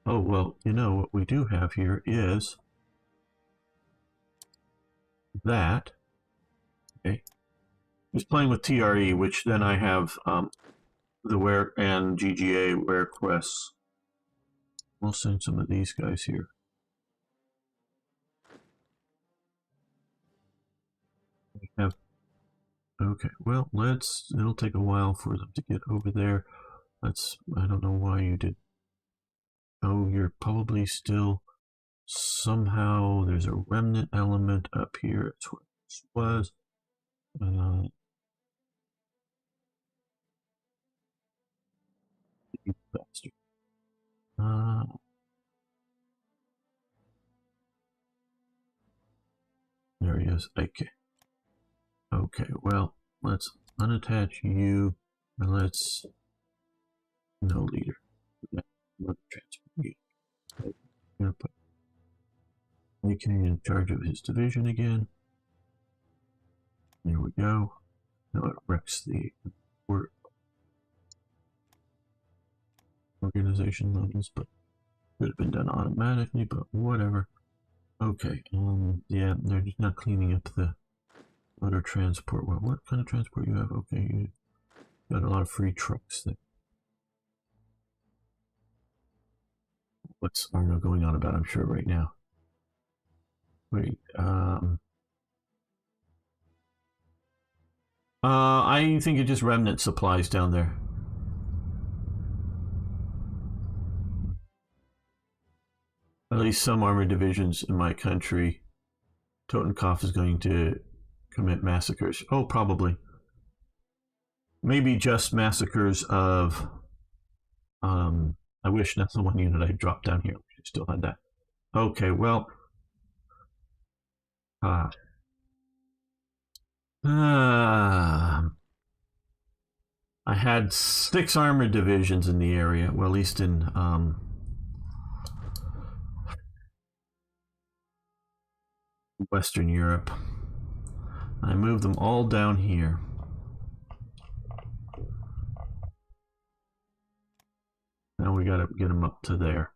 well, you know what we do have here is that. Okay, just playing with TRE, which then I have the Ware and GGA Ware quests. We'll send some of these guys here. Okay, well, it'll take a while for them to get over there. I don't know why you did. Oh, you're probably still somehow, there's a remnant element up here. That's what this was. You bastard. There he is. Okay. Okay, well, let's unattach you and let's no leader. Transfer you. I'm gonna put Lincoln in charge of his division again. There we go. Now it wrecks the organization levels, but could have been done automatically, but whatever. Okay, yeah, they're just not cleaning up the motor transport. Well, what kind of transport you have? Okay, you got a lot of free trucks there. What's Arno going on about, I'm sure, right now? Wait, I think it just remnant supplies down there. At least some armored divisions in my country. Totenkopf is going to commit massacres. Oh, probably. Maybe just massacres of... I wish that's the one unit I dropped down here. We still had that. Okay, well... I had 6 armored divisions in the area. Well, at least in... Western Europe. I moved them all down here. Now we gotta get them up to there.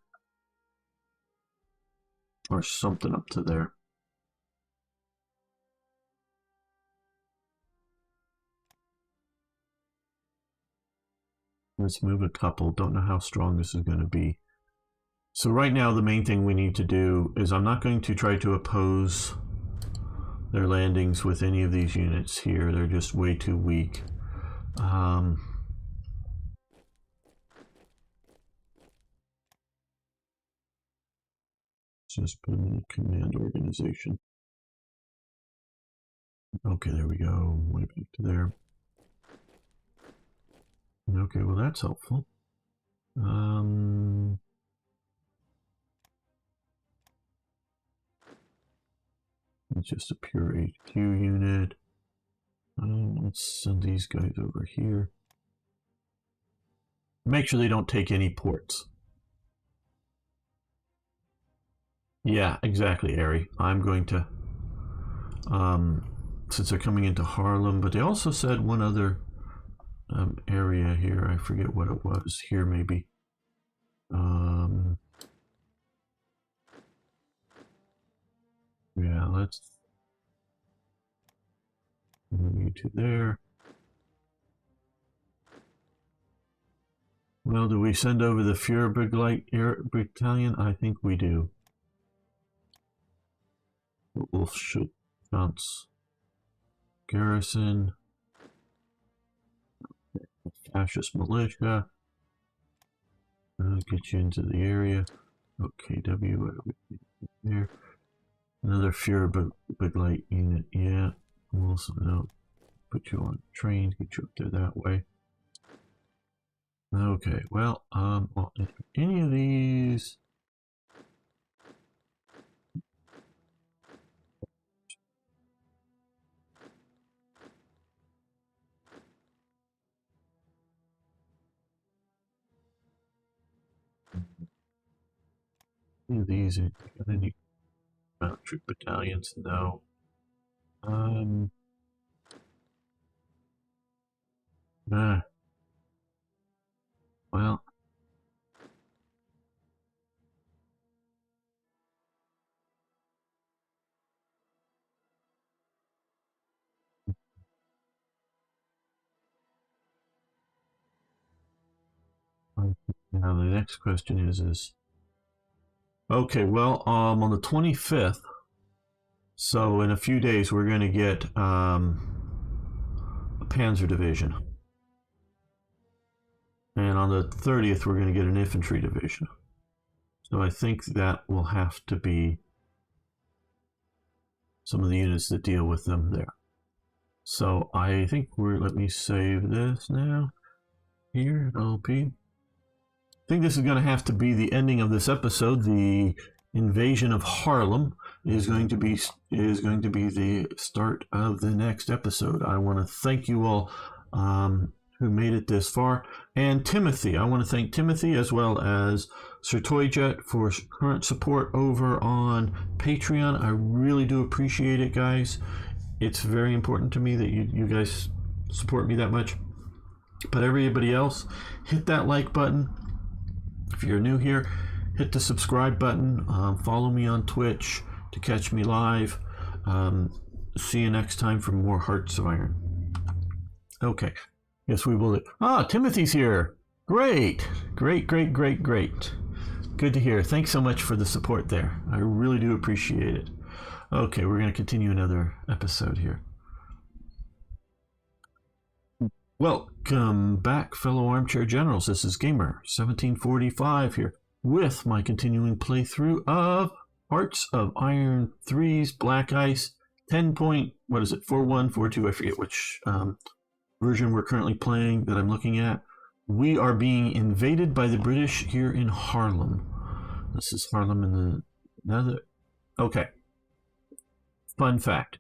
Or something up to there. Let's move a couple. Don't know how strong this is going to be. So right now the main thing we need to do is I'm not going to try to oppose their landings with any of these units here. They're just way too weak. Just put them in the command organization. Okay, there we go. Way back to there. Okay, well that's helpful. It's just a pure HQ unit. Let's send these guys over here. Make sure they don't take any ports. Yeah, exactly, Ari. I'm going to, since they're coming into Harlem, but they also said one other area here. I forget what it was. Here, maybe. Yeah, let's move you to there. Well, do we send over the Führerbegleiter Air Battalion? I think we do. Wolfschutz Garrison. Fascist militia. Get you into the area. Okay, W, what are we there? Another Führerbegleiter unit, yeah. Also, no, put you on trains, get you up there that way. Okay, well, any of these... Any of these, any troop battalions? No. Well. Now the next question is okay, well, on the 25th, so in a few days, we're going to get a panzer division. And on the 30th, we're going to get an infantry division. So I think that will have to be some of the units that deal with them there. So I think let me save this now. Here, LP. I think this is going to have to be the ending of this episode. The invasion of Haarlem is going to be the start of the next episode. I want to thank you all who made it this far, and Timothy. I want to thank Timothy as well as Sir Toyjet for current support over on Patreon. I really do appreciate it, guys. It's very important to me that you guys support me that much. But everybody else, hit that like button. If you're new here, hit the subscribe button. Follow me on Twitch to catch me live. See you next time for more Hearts of Iron. Okay. Yes, we will. Timothy's here. Great. Great. Good to hear. Thanks so much for the support there. I really do appreciate it. Okay, we're going to continue another episode here. Welcome back, fellow armchair generals. This is Gamer 1745 here with my continuing playthrough of Hearts of Iron 3's Black Ice 10.4142. I forget which version we're currently playing that I'm looking at. We are being invaded by the British here in Haarlem. This is Haarlem in the Nether. Okay. Fun fact.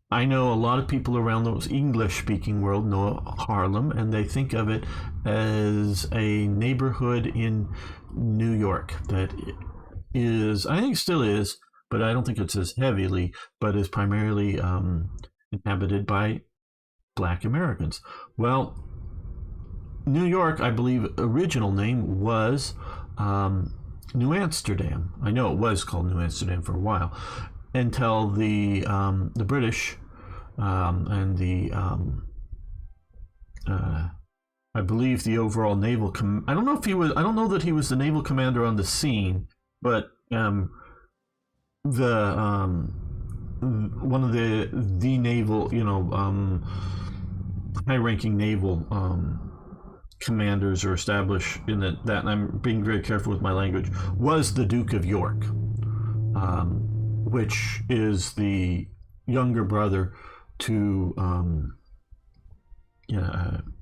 I know a lot of people around the English-speaking world know Haarlem, and they think of it as a neighborhood in New York that is, I think still is, but I don't think it's as heavily, but is primarily inhabited by Black Americans. Well, New York, I believe, original name was New Amsterdam. I know it was called New Amsterdam for a while, until the British and the I believe the overall naval I don't know if he was. I don't know that he was the naval commander on the scene, but one of the naval, high-ranking naval commanders or established in that, and I'm being very careful with my language, was the Duke of York, which is the younger brother to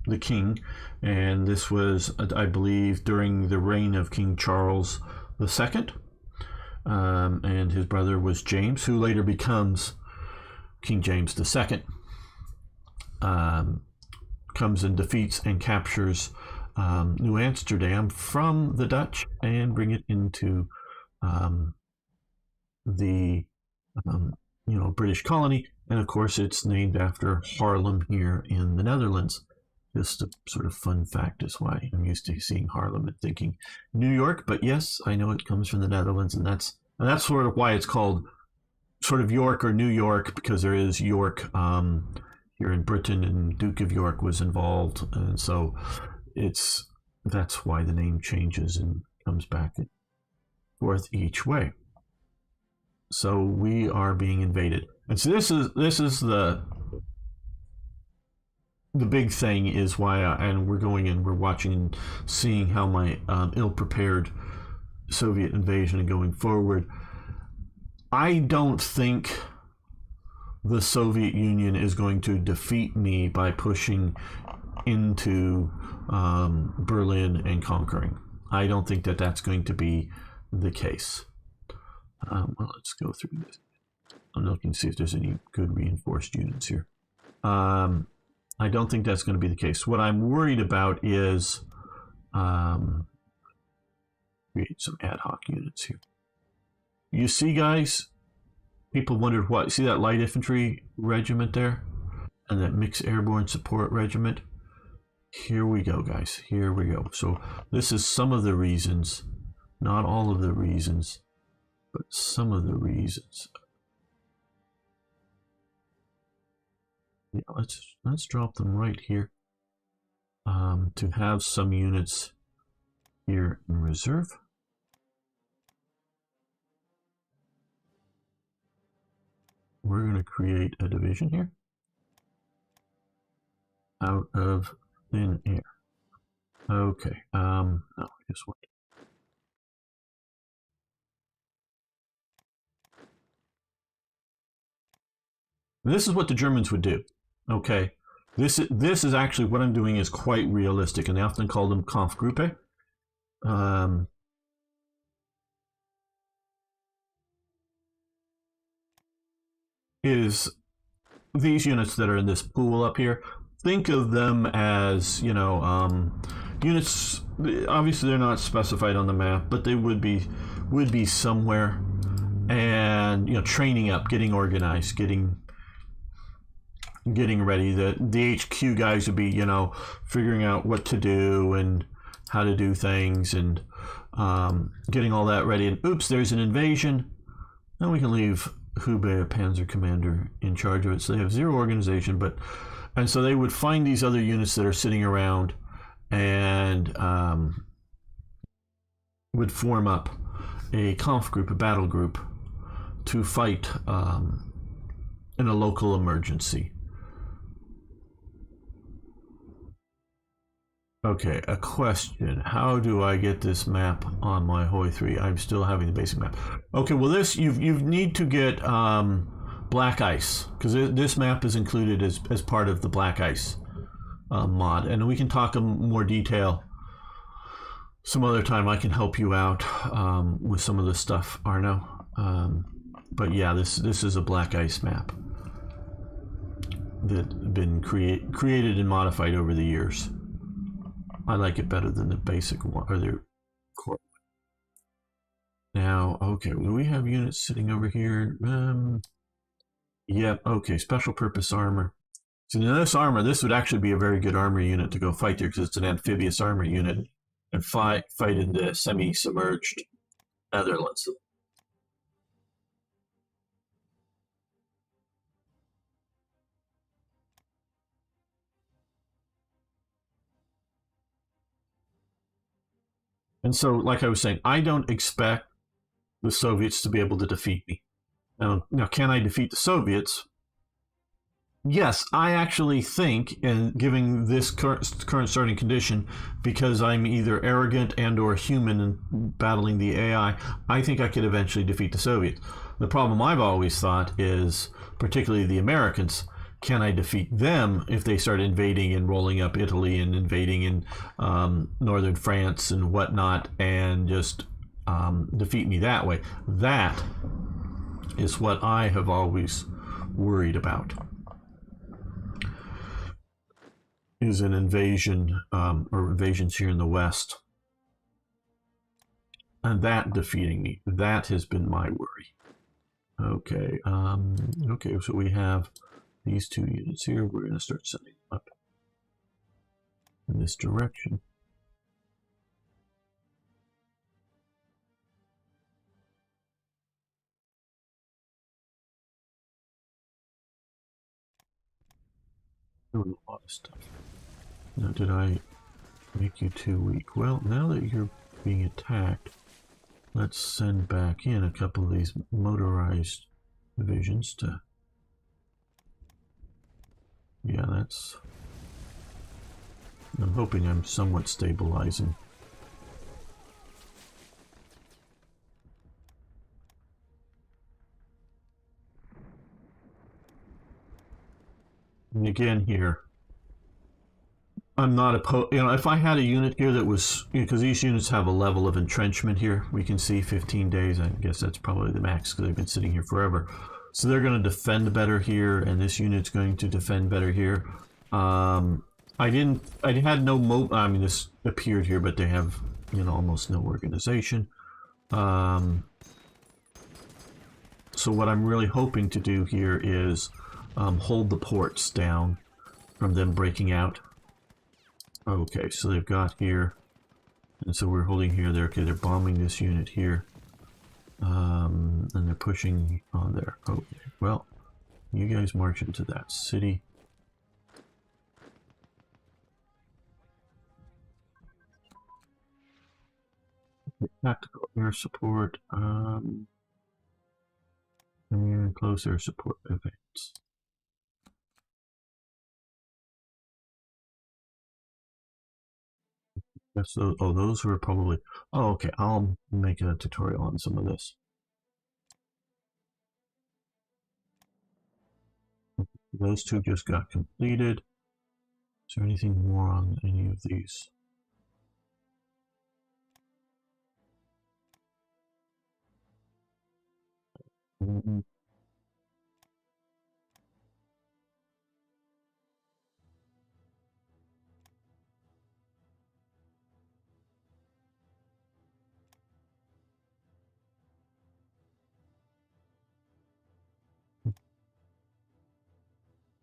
the king, and this was, I believe, during the reign of King Charles II, and his brother was James, who later becomes King James II. Comes and defeats and captures New Amsterdam from the Dutch and bring it into the British colony, and of course it's named after Haarlem here in the Netherlands. Just a sort of fun fact is why I'm used to seeing Haarlem and thinking New York, but yes, I know it comes from the Netherlands, and that's sort of why it's called sort of York or New York, because there is York here in Britain, and Duke of York was involved, and so that's why the name changes and comes back and forth each way. So we are being invaded, and so this is the big thing is why and we're going and we're watching and seeing how my ill-prepared Soviet invasion and going forward. I don't think the Soviet Union is going to defeat me by pushing into Berlin and conquering. I don't think that that's going to be the case. Well, let's go through this. I'm looking to see if there's any good reinforced units here. I don't think that's going to be the case. What I'm worried about is create some ad hoc units here. You see, guys, people wondered what. See that light infantry regiment there? And that mixed airborne support regiment? Here we go, guys. Here we go. So this is some of the reasons, not all of the reasons, but some of the reasons. Yeah, let's drop them right here to have some units here in reserve. We're going to create a division here. out of thin air. Okay, no, I just want. This is what the Germans would do. Okay, this is actually what I'm doing is quite realistic, and they often call them Kampfgruppe. Is these units that are in this pool up here? Think of them as units. Obviously, they're not specified on the map, but they would be somewhere, and training up, getting organized, getting ready. The HQ guys would be figuring out what to do and how to do things, and getting all that ready. And oops, there's an invasion. Then we can leave Hubei, a panzer commander, in charge of it. So they have zero organization, and so they would find these other units that are sitting around and would form up a Kampfgruppe, a battle group, to fight in a local emergency. Okay, a question. How do I get this map on my Hoi 3? I'm still having the basic map. Okay, well this you need to get Black Ice, because this map is included as part of the Black Ice mod, and we can talk in more detail some other time. I can help you out with some of this stuff, Arno. But yeah, this is a Black Ice map that been created and modified over the years. I like it better than the basic one, or the core. Now, okay, we have units sitting over here. Yep, okay, special purpose armor. So now this would actually be a very good armor unit to go fight there, because it's an amphibious armor unit, and fight in the semi-submerged Netherlands. And so, like I was saying, I don't expect the Soviets to be able to defeat me. Now, can I defeat the Soviets? Yes, I actually think, and giving this current starting condition, because I'm either arrogant and or human and battling the AI, I think I could eventually defeat the Soviets. The problem I've always thought is, particularly the Americans, can I defeat them if they start invading and rolling up Italy and invading in northern France and whatnot, and just defeat me that way? That is what I have always worried about. Is an invasion or invasions here in the West, and that defeating me. That has been my worry. Okay, okay, so we have these two units here. We're going to start sending them up in this direction. Doing a lot of stuff. Now, did I make you too weak? Well, now that you're being attacked, let's send back in a couple of these motorized divisions to... Yeah, that's... I'm hoping I'm somewhat stabilizing. And again here, I'm not opposed. If I had a unit here that was, because these units have a level of entrenchment here, we can see 15 days. I guess that's probably the max because they've been sitting here forever. So they're going to defend better here, and this unit's going to defend better here. I had no I mean, this appeared here, but they have, almost no organization. So what I'm really hoping to do here is hold the ports down from them breaking out. Okay, so they've got here, and so we're holding here. They're bombing this unit here, and they're pushing on there. Okay, well, you guys march into that city. Tactical air support, and close air support events. So, oh, those were probably. Oh, okay. I'll make a tutorial on some of this. Those two just got completed. Is there anything more on any of these? Mm-hmm.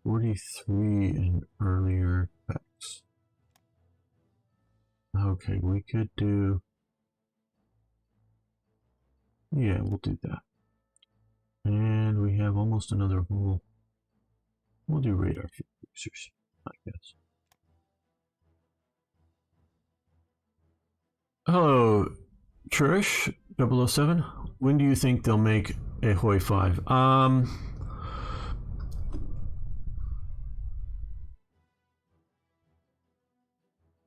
43 and earlier specs. Okay, we could do. Yeah, we'll do that. And we have almost another whole. We'll do radar users, I guess. Hello, Trish 007. When do you think they'll make a Hoi 5?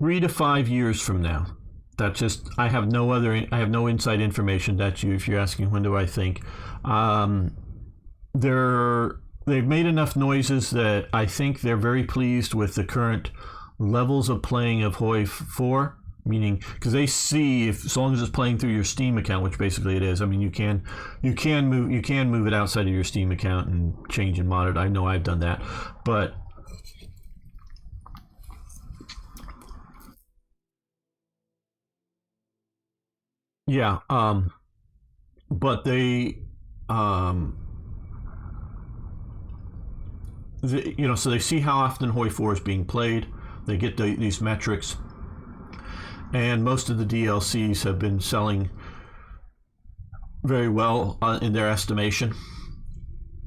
3 to 5 years from now. That's just, I have no inside information. That's you if you're asking when do I think. They've made enough noises that I think they're very pleased with the current levels of playing of Hoi 4. Meaning, because they see if as long as it's playing through your Steam account, which basically it is. I mean, you can move it outside of your Steam account and change and mod it. I know I've done that, but yeah, but so they see how often Hoi 4 is being played. They get these metrics. And most of the DLCs have been selling very well in their estimation.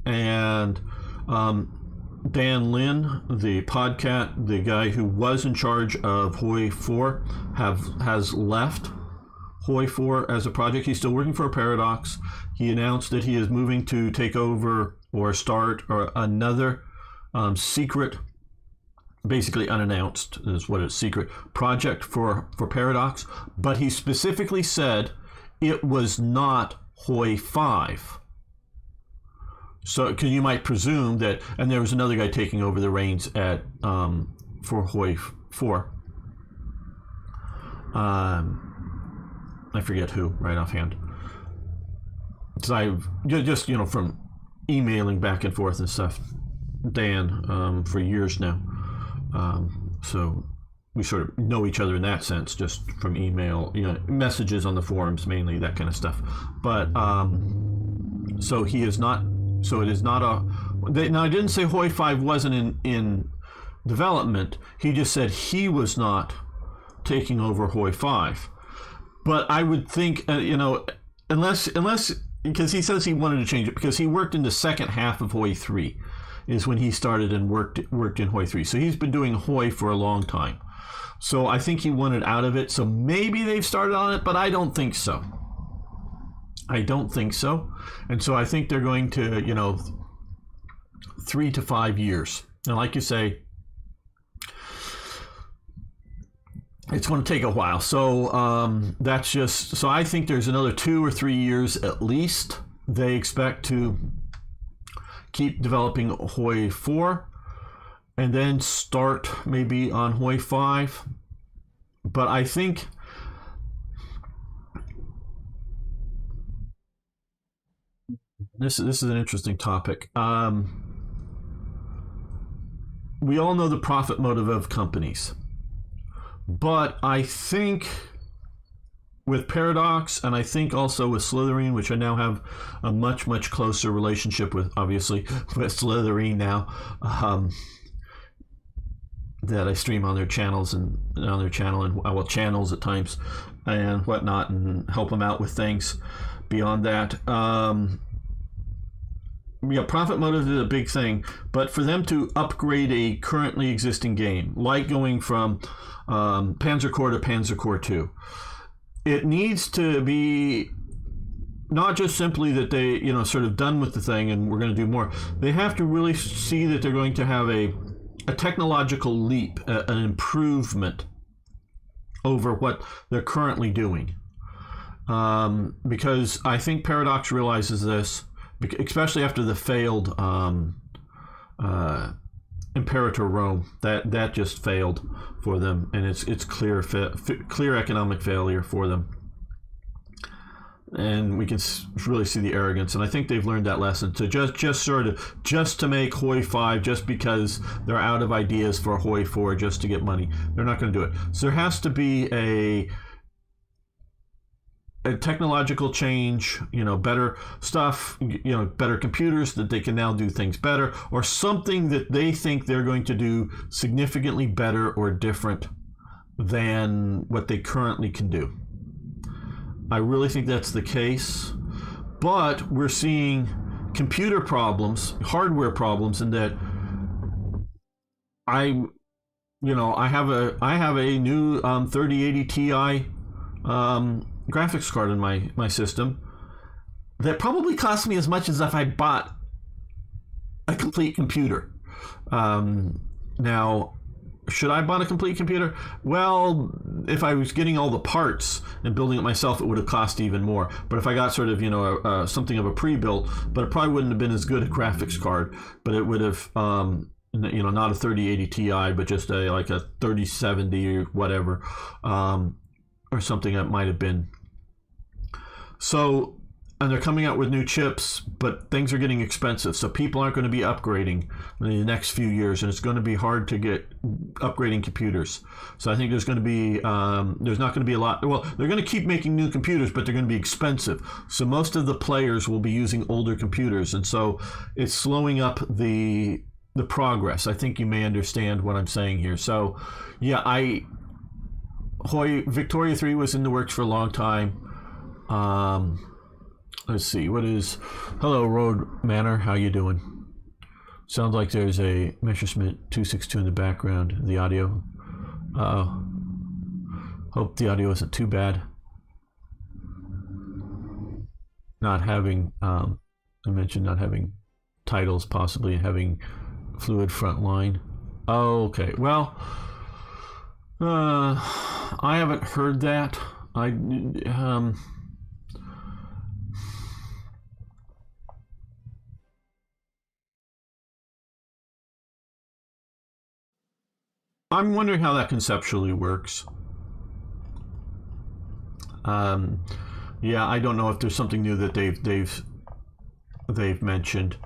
And Dan Lin, the podcat, the guy who was in charge of Hoi 4, has left Hoi 4 as a project. He's still working for Paradox. He announced that he is moving to take over or start another secret, basically unannounced is what it's, secret project for Paradox, but he specifically said it was not Hoi 5. So, because you might presume that, and there was another guy taking over the reins at for Hoi 4. I forget who right offhand. Because I've just from emailing back and forth and stuff, Dan, for years now. So we sort of know each other in that sense, just from email, messages on the forums mainly, that kind of stuff. But so he is not. So it is not a. Now I didn't say Hoi 5 wasn't in development. He just said he was not taking over Hoi 5. But I would think, unless because he says he wanted to change it because he worked in the second half of Hoi 3. Is when he started and worked in Hoi 3. So he's been doing Hoi for a long time. So I think he wanted out of it. So maybe they've started on it, but I don't think so. And so I think they're going to, 3 to 5 years. And like you say, it's going to take a while. So that's just, so I think there's another 2 or 3 years at least they expect to keep developing Hoi 4 and then start maybe on Hoi 5. But I think this is an interesting topic. We all know the profit motive of companies. But I think with Paradox, and I think also with Slitherine, which I now have a much, much closer relationship with, obviously, with Slitherine now, that I stream on their channels and channels at times and whatnot, and help them out with things beyond that. Profit motive is a big thing, but for them to upgrade a currently existing game, like going from Panzer Corps to Panzer Corps 2, it needs to be not just simply that they, sort of done with the thing and we're going to do more. They have to really see that they're going to have a technological leap, an improvement over what they're currently doing. Because I think Paradox realizes this, especially after the failed Imperator Rome. That just failed for them, and it's clear economic failure for them. And we can really see the arrogance, and I think they've learned that lesson to just to make Hoi 5 just because they're out of ideas for Hoi 4 just to get money. They're not going to do it. So there has to be a technological change, better stuff, better computers that they can now do things better, or something that they think they're going to do significantly better or different than what they currently can do. I really think that's the case, but we're seeing computer problems, hardware problems, in that I have a new 3080 Ti graphics card in my system that probably cost me as much as if I bought a complete computer. Now, should I buy a complete computer? Well, if I was getting all the parts and building it myself, it would have cost even more. But if I got sort of, something of a pre-built, but it probably wouldn't have been as good a graphics card, but it would have, not a 3080 Ti, but just like a 3070 or whatever, or something that might have been. So, and they're coming out with new chips, but things are getting expensive. So people aren't going to be upgrading in the next few years, and it's going to be hard to get upgrading computers. So I think there's going to be, there's not going to be a lot. Well, they're going to keep making new computers, but they're going to be expensive. So most of the players will be using older computers, and so it's slowing up the progress. I think you may understand what I'm saying here. So, yeah, Victoria 3 was in the works for a long time. Let's see, hello Road Manor, how you doing? Sounds like there's a Messerschmitt 262 in the background, the audio. Hope the audio isn't too bad. Not having, I mentioned not having titles, possibly having fluid front line. Oh, okay, well, I haven't heard that. I'm wondering how that conceptually works. Yeah, I don't know if there's something new that they've mentioned,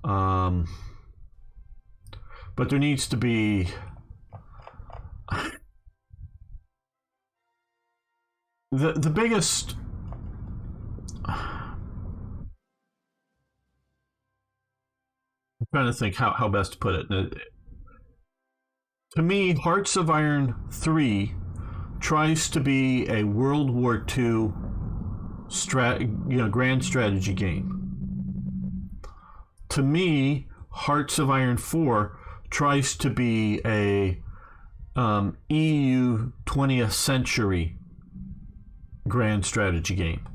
but there needs to be the biggest. I'm trying to think how best to put it. To me, Hearts of Iron 3 tries to be a World War II grand strategy game. To me, Hearts of Iron 4 tries to be a EU 20th century grand strategy game.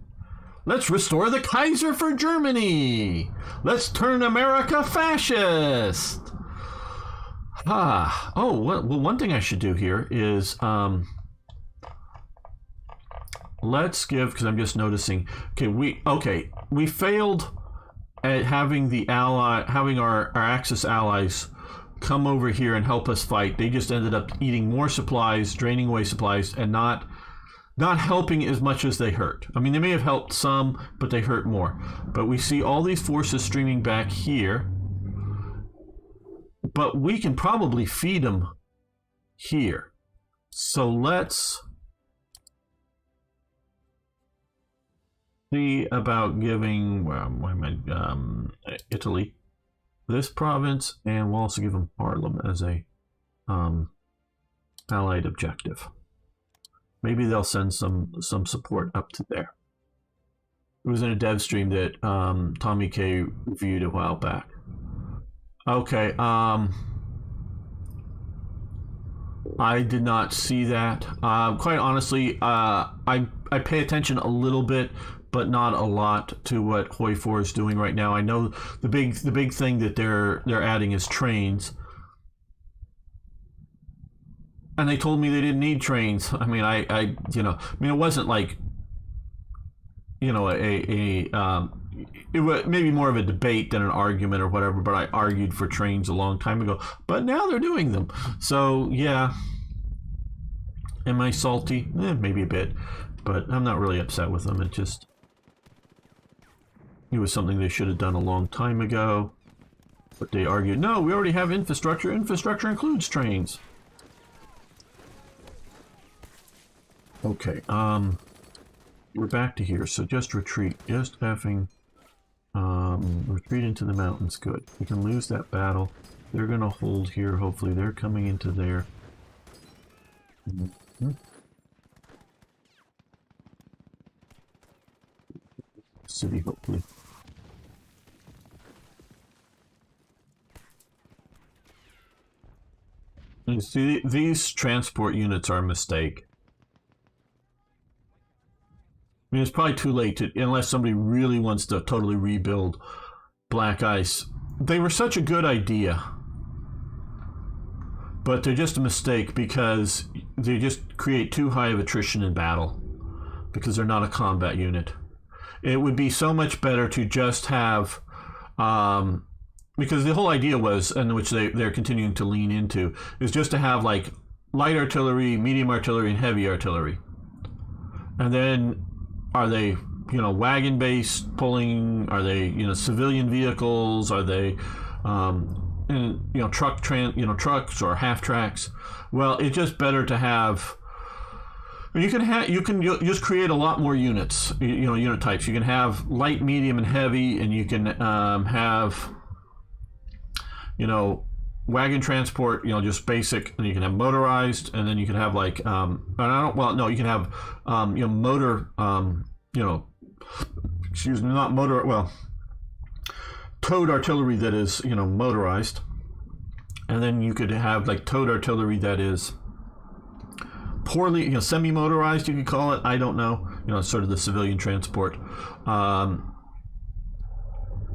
Let's restore the Kaiser for Germany. Let's turn America fascist. Well, one thing I should do here is let's give, because I'm just noticing. We failed at having our Axis allies come over here and help us fight. They just ended up eating more supplies, draining away supplies, and not helping as much as they hurt. I mean, they may have helped some, but they hurt more. But we see all these forces streaming back here. But we can probably feed them here. So let's see about giving Italy this province, and we'll also give them Harlem as a allied objective. Maybe they'll send some support up to there. It was in a dev stream that Tommy K reviewed a while back. Okay, I did not see that. Quite honestly, I pay attention a little bit, but not a lot to what Hoi 4 is doing right now. I know the big thing that they're adding is trains. and they told me they didn't need trains. I mean, it wasn't like, it was maybe more of a debate than an argument or whatever, but I argued for trains a long time ago. But now they're doing them. So, yeah. Am I salty? Maybe a bit. But I'm not really upset with them. It was something they should have done a long time ago. But they argued, no, we already have infrastructure. Infrastructure includes trains. Okay, we're back to here. So just retreat. Just effing retreat into the mountains. Good. We can lose that battle. They're going to hold here. Hopefully they're coming into there. City, hopefully. You see, these transport units are a mistake. I mean, it's probably too late unless somebody really wants to totally rebuild Black Ice. They were such a good idea, but they're just a mistake because they just create too high of attrition in battle because they're not a combat unit. It would be so much better to just have, because the whole idea was, and which they're continuing to lean into, is just to have like light artillery, medium artillery, and heavy artillery. And then are they, wagon-based pulling? Are they, civilian vehicles? Are they, trucks or half tracks? Well, it's just better to have. You can just create a lot more units, unit types. You can have light, medium, and heavy, and you can have, wagon transport, just basic, and you can have motorized, and then you can have like, you can have, motor, towed artillery that is, motorized, and then you could have like towed artillery that is poorly, semi-motorized, you could call it. I don't know. Sort of the civilian transport. And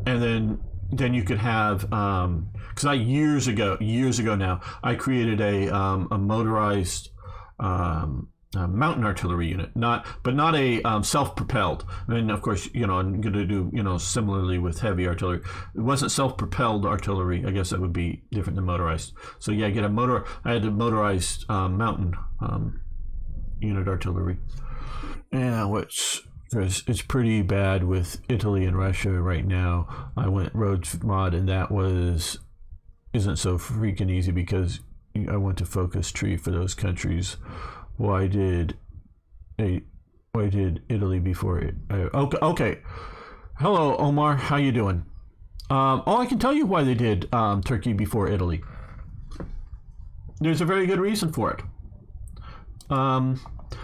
then you could have, because I years ago now, I created a motorized mountain artillery unit, not a self-propelled. And of course, I'm going to do similarly with heavy artillery. It wasn't self-propelled artillery. I guess that would be different than motorized. So yeah, I had a motorized mountain unit artillery. Yeah, which it's pretty bad with Italy and Russia right now. I went road mod, and that isn't so freaking easy because I went to focus tree for those countries. Why did Italy before it? Okay. Hello, Omar. How you doing? I can tell you why they did Turkey before Italy. There's a very good reason for it.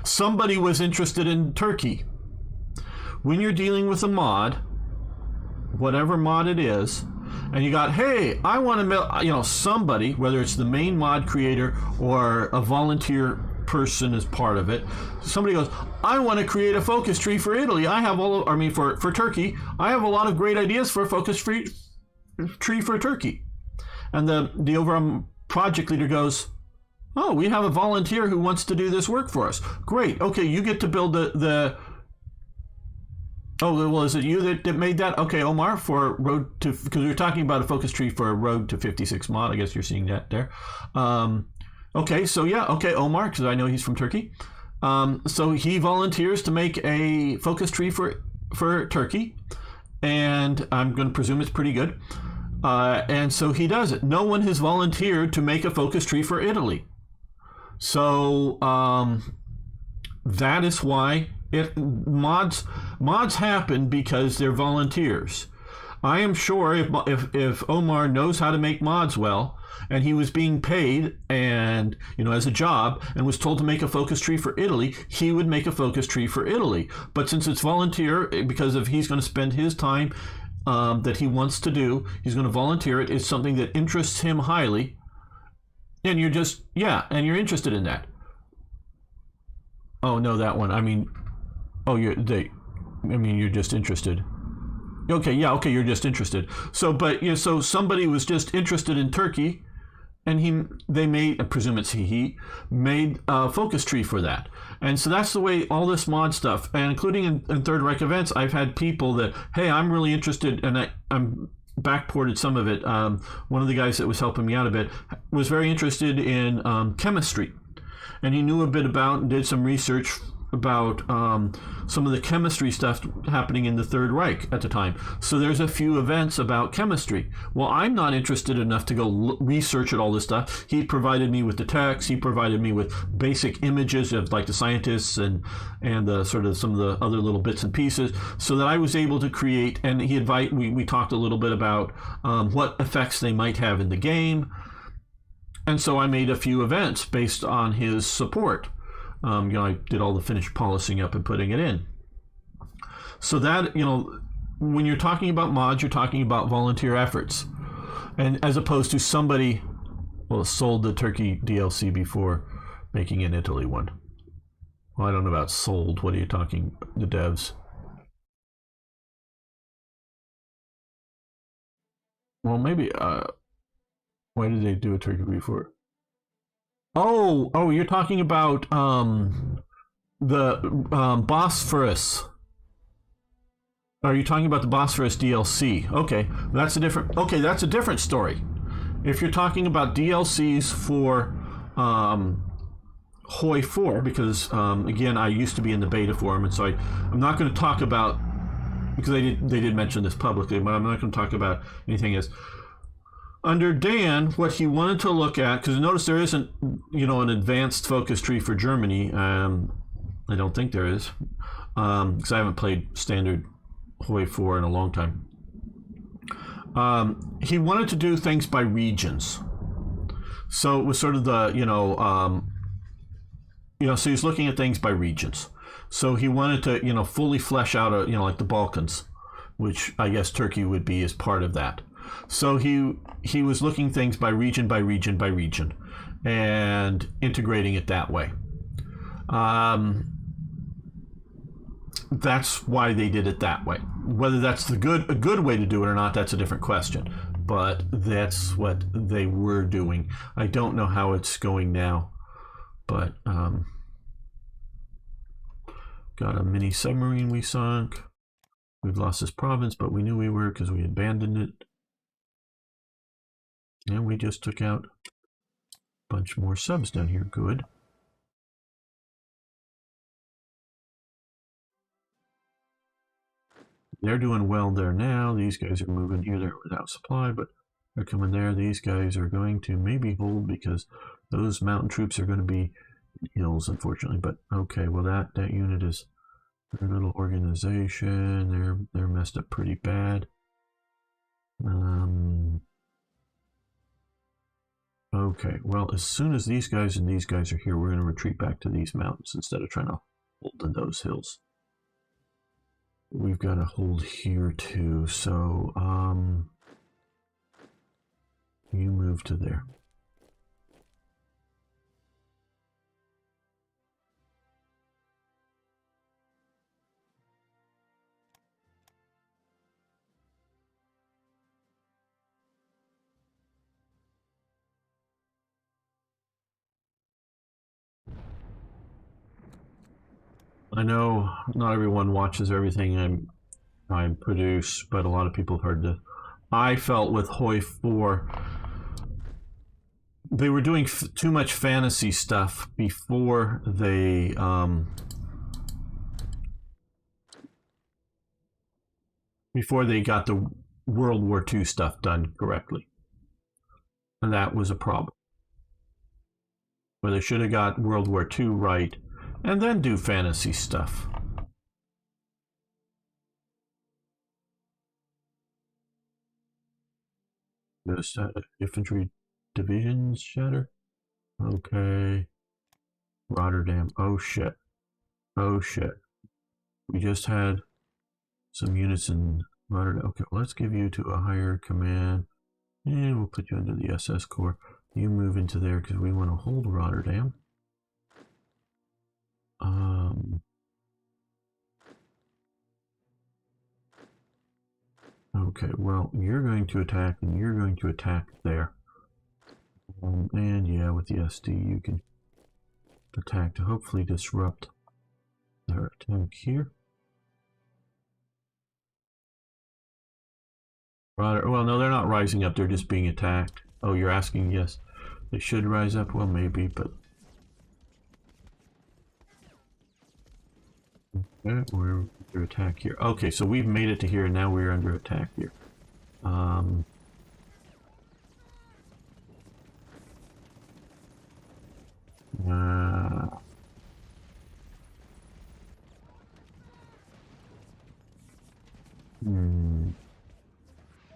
Somebody was interested in Turkey. When you're dealing with a mod, whatever mod it is, and you got, hey, I want to, somebody, whether it's the main mod creator or a volunteer person as part of it, somebody goes, I want to create a focus tree for Italy. For Turkey, I have a lot of great ideas for a focus tree for Turkey. And the overall project leader goes, oh, we have a volunteer who wants to do this work for us. Great. Okay, you get to build the Oh, well, is it you that made that? Okay, Omar, for road to, because we were talking about a focus tree for a road to 56 mod. I guess you're seeing that there. Okay, so yeah, okay, Omar, because I know he's from Turkey. So he volunteers to make a focus tree for Turkey, and I'm going to presume it's pretty good. And so he does it. No one has volunteered to make a focus tree for Italy. So that is why mods happen, because they're volunteers. I am sure if Omar knows how to make mods well, and he was being paid and as a job and was told to make a focus tree for Italy, he would make a focus tree for Italy. But since it's volunteer, because if he's going to spend his time that he wants to do, he's going to volunteer it. It's something that interests him highly, and you're just and you're interested in that. Oh no, that one. I mean, you're just interested. Okay, you're just interested. So, but so somebody was just interested in Turkey, they made, I presume it's he made a focus tree for that. And so that's the way all this mod stuff, and including in Third Reich events, I've had people that, hey, I'm really interested, and I'm backported some of it. One of the guys that was helping me out a bit was very interested in chemistry, and he knew a bit about and did some research about some of the chemistry stuff happening in the Third Reich at the time. So there's a few events about chemistry. Well, I'm not interested enough to go research at all this stuff. He provided me with the text. He provided me with basic images of like the scientists and the sort of some of the other little bits and pieces, so that I was able to create. And we talked a little bit about what effects they might have in the game. And so I made a few events based on his support. I did all the finished polishing up and putting it in. So that, when you're talking about mods, you're talking about volunteer efforts. And as opposed to somebody, sold the Turkey DLC before making an Italy one. Well, I don't know about sold. What are you talking, the devs? Well, maybe, why did they do a Turkey before? Oh, you're talking about the Bosphorus. Are you talking about the Bosphorus DLC? Okay, that's a different story. If you're talking about DLCs for Hoi 4, because again, I used to be in the beta forum, and so I'm not going to talk about, because they did mention this publicly, but I'm not going to talk about anything as. Under Dan, what he wanted to look at, because notice there isn't, an advanced focus tree for Germany. I don't think there is, because I haven't played standard Hoi 4 in a long time. He wanted to do things by regions. So it was sort of the, so he's looking at things by regions. So he wanted to, fully flesh out, like the Balkans, which I guess Turkey would be as part of that. So he was looking things by region, and integrating it that way. That's why they did it that way. Whether that's a good way to do it or not, that's a different question. But that's what they were doing. I don't know how it's going now, but got a mini submarine we sunk. We've lost this province, but we knew we were because we abandoned it. And we just took out a bunch more subs down here. Good. They're doing well there now. These guys are moving here. They're without supply, but they're coming there. These guys are going to maybe hold because those mountain troops are going to be in hills, unfortunately. But okay, well that unit is their little organization. They're messed up pretty bad. Okay, well, as soon as these guys and these guys are here, we're going to retreat back to these mountains instead of trying to hold in those hills. We've got to hold here too, so you move to there. I know not everyone watches everything I produce, but a lot of people have heard this. I felt with Hoi 4, they were doing too much fantasy stuff before they got the World War II stuff done correctly, and that was a problem. Where they should have got World War II right, and then do fantasy stuff. This infantry divisions shatter. Okay. Rotterdam. Oh shit. Oh shit. We just had some units in Rotterdam. Okay, well, let's give you to a higher command. And we'll put you under the SS Corps. You move into there because we want to hold Rotterdam. Okay, well, you're going to attack and you're going to attack there. And yeah, with the SD you can attack to hopefully disrupt their attack here. Right, well, no, they're not rising up, they're just being attacked. Oh, you're asking, yes. They should rise up, well, maybe, but... Okay, we're under attack here. Okay, so we've made it to here, and now we're under attack here.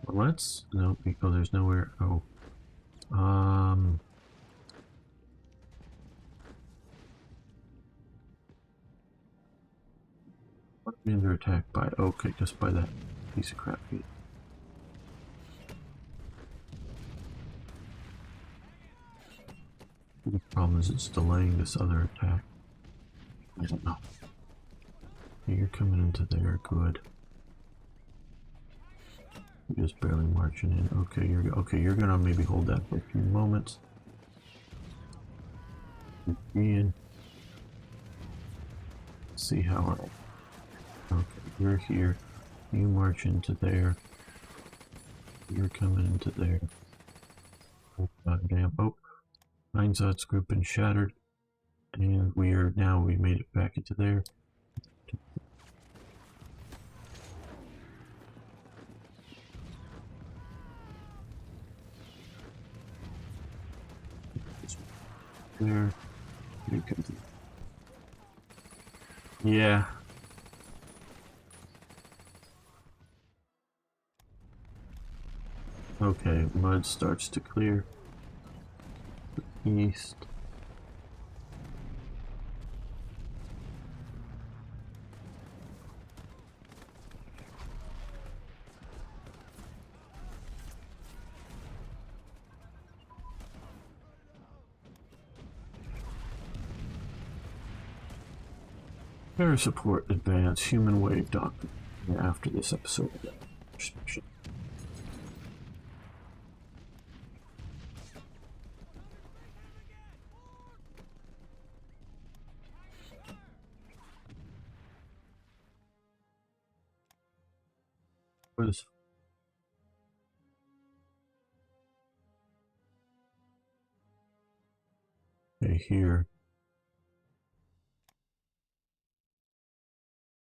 Well, let's... No, because there's nowhere... Oh. What are we under attack by? Okay, just by that piece of crap here. The problem is it's delaying this other attack. I don't know. You're coming into there, good. You're just barely marching in. Okay, you're gonna maybe hold that for a few moments. And see how okay, you're here. You march into there. You're coming into there. Oh goddamn! Oh, Einsatz's group been shattered, and we made it back into there. There. You come through. Yeah. Okay, mud starts to clear. East. Air support advance human wave doctrine after this episode of that inspection. What is okay here?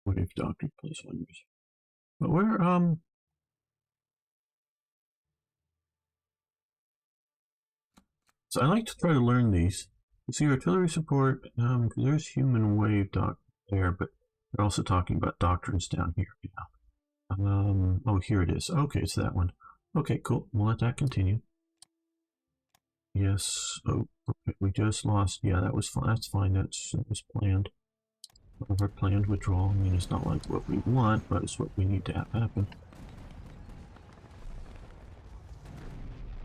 Wave doctrine plus wonders. But where so I like to try to learn these. You see artillery support, because there's human wave doctrine there, but they're also talking about doctrines down here. Yeah. Oh, here it is. Okay, it's that one. Okay, cool. We'll let that continue. Yes. Oh, okay. We just lost. Yeah, that was fine. That's fine. That was planned. Of our planned withdrawal. I mean, it's not like what we want, but it's what we need to have happen.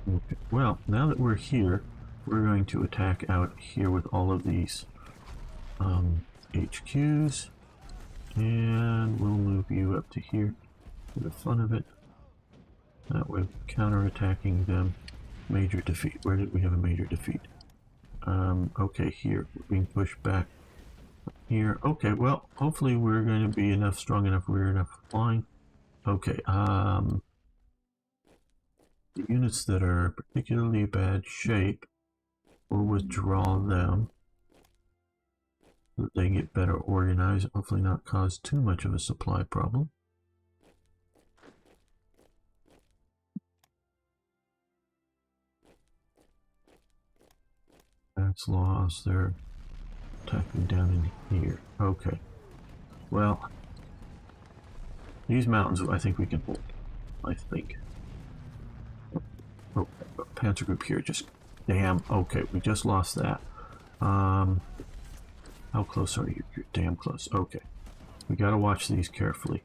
Okay. Well, now that we're here, we're going to attack out here with all of these HQs, and we'll move you up to here for the fun of it. That way, counter-attacking them. Major defeat. Where did we have a major defeat? Okay, here. We're being pushed back. Here. Okay, well, hopefully we're going to be strong enough, we're enough flying. Okay, the units that are particularly bad shape, we'll withdraw them so that they get better organized, hopefully not cause too much of a supply problem. That's lost. They're attacking down in here. Okay. Well, these mountains I think we can hold. I think. Oh, Panzer group here. Just damn. Okay, we just lost that. How close are you? You're damn close. Okay. We gotta watch these carefully.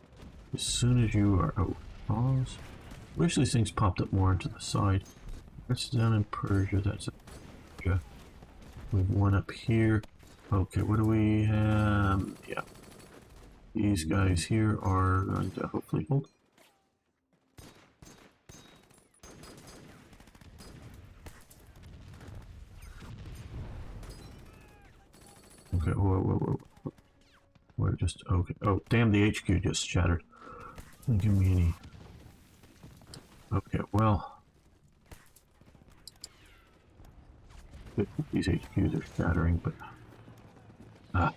As soon as you are... Oh, pause. Wish these things popped up more into the side. That's down in Persia. That's Persia. We have one up here. Okay, what do we have? Yeah. These guys here are going to hopefully hold. Okay, whoa. We're just, okay. Oh, damn, the HQ just shattered. Doesn't give me any. Okay, well. These HQs are shattering, but. Ah.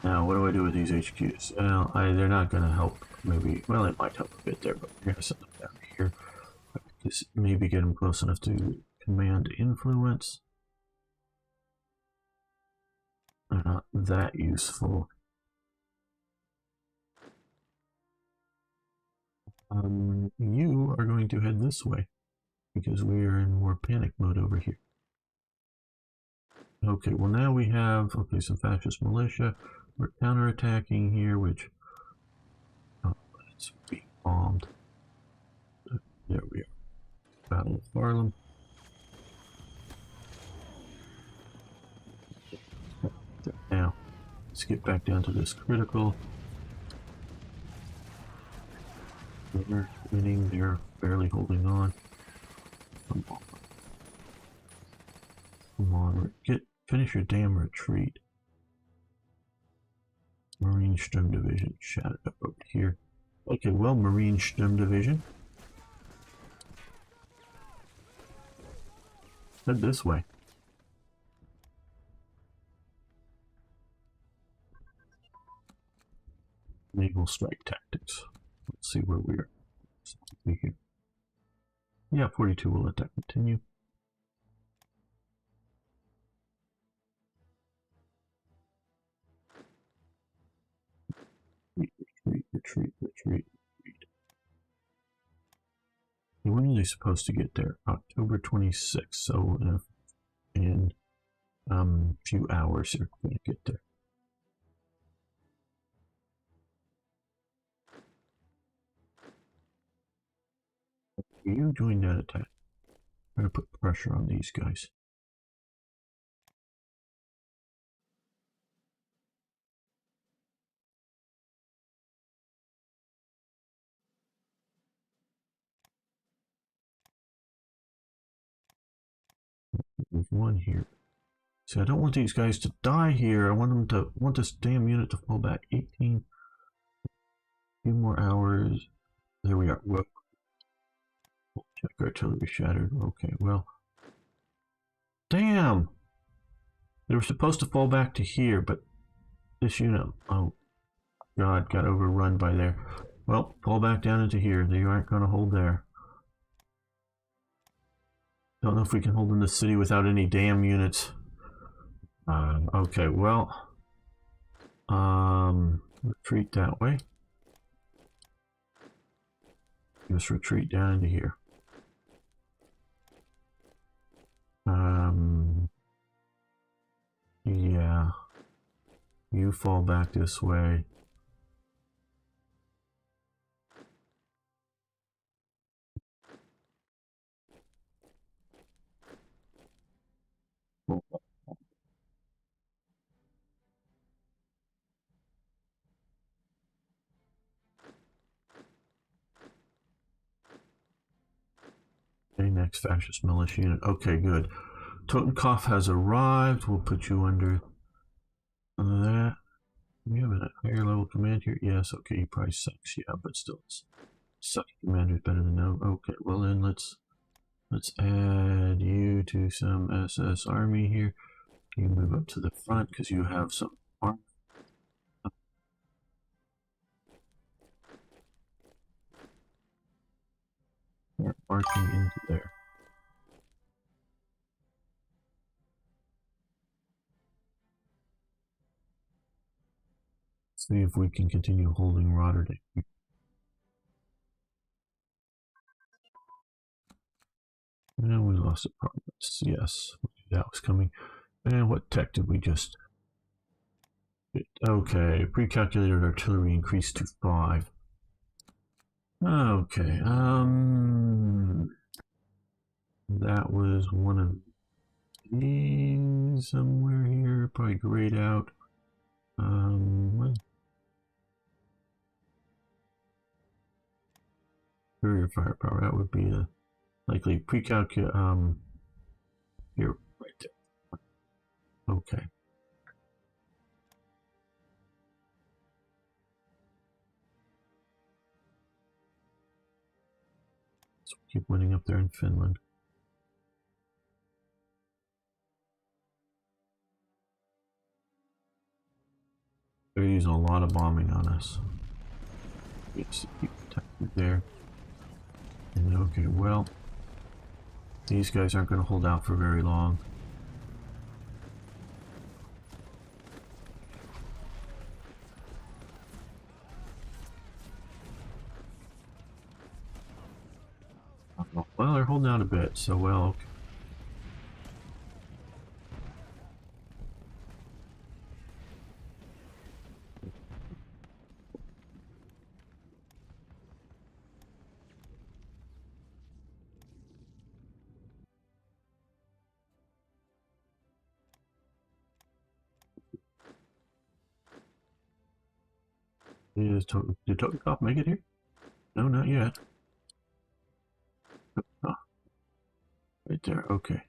Now, what do I do with these HQs? Well, they're not going to help. Maybe, well, it might help a bit there, but we're going to send them down here. Just maybe get them close enough to command influence. They're not that useful. You are going to head this way because we are in more panic mode over here. Okay, well now we have, okay, some fascist militia. We're counterattacking here, which, oh, it's being bombed. There we are. Battle of Harlem. Now, let's get back down to this critical. They're winning, they're barely holding on. Come on. Come on, finish your damn retreat. Marine Sturm Division shattered up over here. Okay, well, Marine Sturm Division. Head this way. Naval strike tactics. Let's see where we are. Here. Yeah, 42 will let that continue. Retreat. When are they supposed to get there? October 26th, so in a few hours they're going to get there. You join that attack. I'm going to put pressure on these guys. There's one here. See, I don't want these guys to die here. I want them to want this damn unit to fall back. 18. A few more hours. There we are. Whoa. Check artillery shattered. Okay, well. Damn! They were supposed to fall back to here, but this unit, oh god, got overrun by there. Well, fall back down into here. They aren't going to hold there. Don't know if we can hold in the city without any damn units. Okay, well, retreat that way. Just retreat down into here. Yeah, you fall back this way. Okay, next fascist militia unit. Okay, good. Totenkopf has arrived. We'll put you under that. We have a higher level command here. Yes, okay, he probably sucks. Yeah, but still, sucky commander is better than no. Okay, well then let's add you to some SS army here. You move up to the front because you have some arm. Start marching into there. See if we can continue holding Rotterdam. And we lost the province. Yes, that was coming. And what tech did we just? Okay, pre-calculated artillery increased to 5. Okay, that was one of these somewhere here. Probably grayed out. Superior firepower. That would be a likely pre-calculate, here, right there. Okay. So keep winning up there in Finland. They're using a lot of bombing on us. Yes, keep protected there. And okay, well, these guys aren't going to hold out for very long. Well, they're holding out a bit, so well, okay. Did Totenkopf make it here? No, not yet. Oh, right there, okay.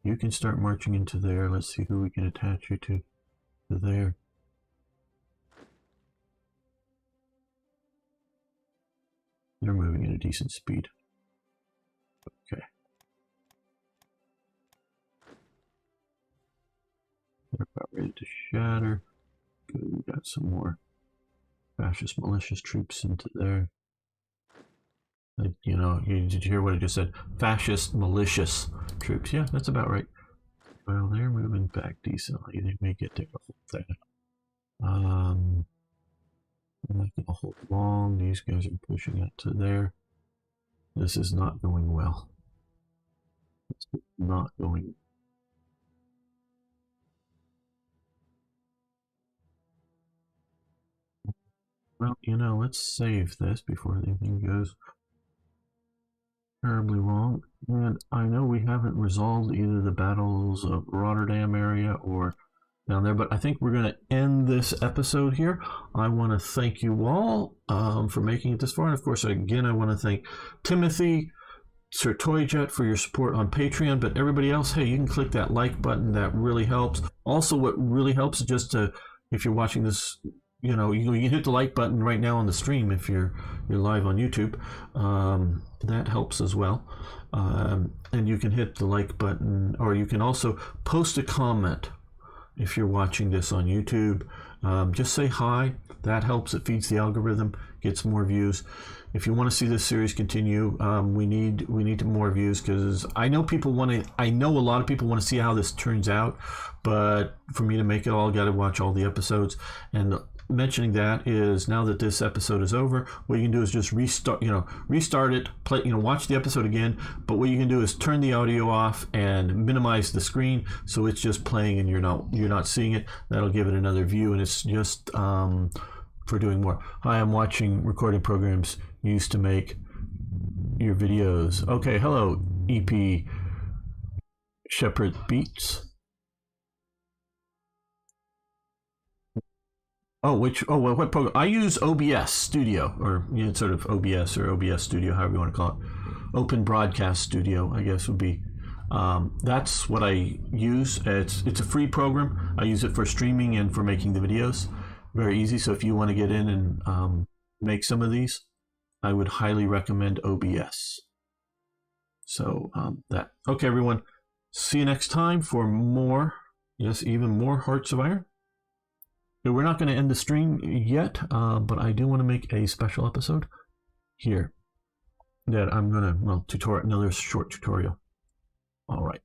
You can start marching into there. Let's see who we can attach you to there. They're moving at a decent speed. Okay. They're about ready to shatter. Good, we got some more fascist malicious troops into there. You know, did you hear what I just said? Fascist malicious troops. Yeah, that's about right. Well, they're moving back decently. They may get there to hold that. I'm not going to hold long. These guys are pushing up to there. This is not going well. It's not going. Well, you know, let's save this before anything goes terribly wrong. And I know we haven't resolved either the battles of Rotterdam area or down there, but I think we're going to end this episode here. I want to thank you all for making it this far. And of course, again, I want to thank Timothy, Sir Toyjet for your support on Patreon, but everybody else, hey, you can click that like button. That really helps. Also, what really helps is just to, if you're watching this, you know, you can hit the like button right now on the stream if you're live on YouTube. That helps as well. And you can hit the like button, or you can also post a comment if you're watching this on YouTube. Just say hi. That helps. It feeds the algorithm, gets more views. If you want to see this series continue, we need more views, because I know people want to. I know a lot of people want to see how this turns out, but for me to make it all, I got to watch all the episodes. And mentioning that is, now that this episode is over, what you can do is just restart it, play, watch the episode again. But what you can do is turn the audio off and minimize the screen so it's just playing and you're not seeing it. That'll give it another view, and it's just for doing more. Hi, I'm watching recording programs used to make your videos. Okay, hello, EP Shepherd Beats. What program? I use OBS Studio, or sort of OBS or OBS Studio, however you want to call it. Open Broadcast Studio, I guess would be. That's what I use. It's a free program. I use it for streaming and for making the videos. Very easy. So if you want to get in and make some of these, I would highly recommend OBS. So that. Okay, everyone. See you next time for more. Yes, even more Hearts of Iron. We're not going to end the stream yet, but I do want to make a special episode here that I'm going to, another short tutorial. All right.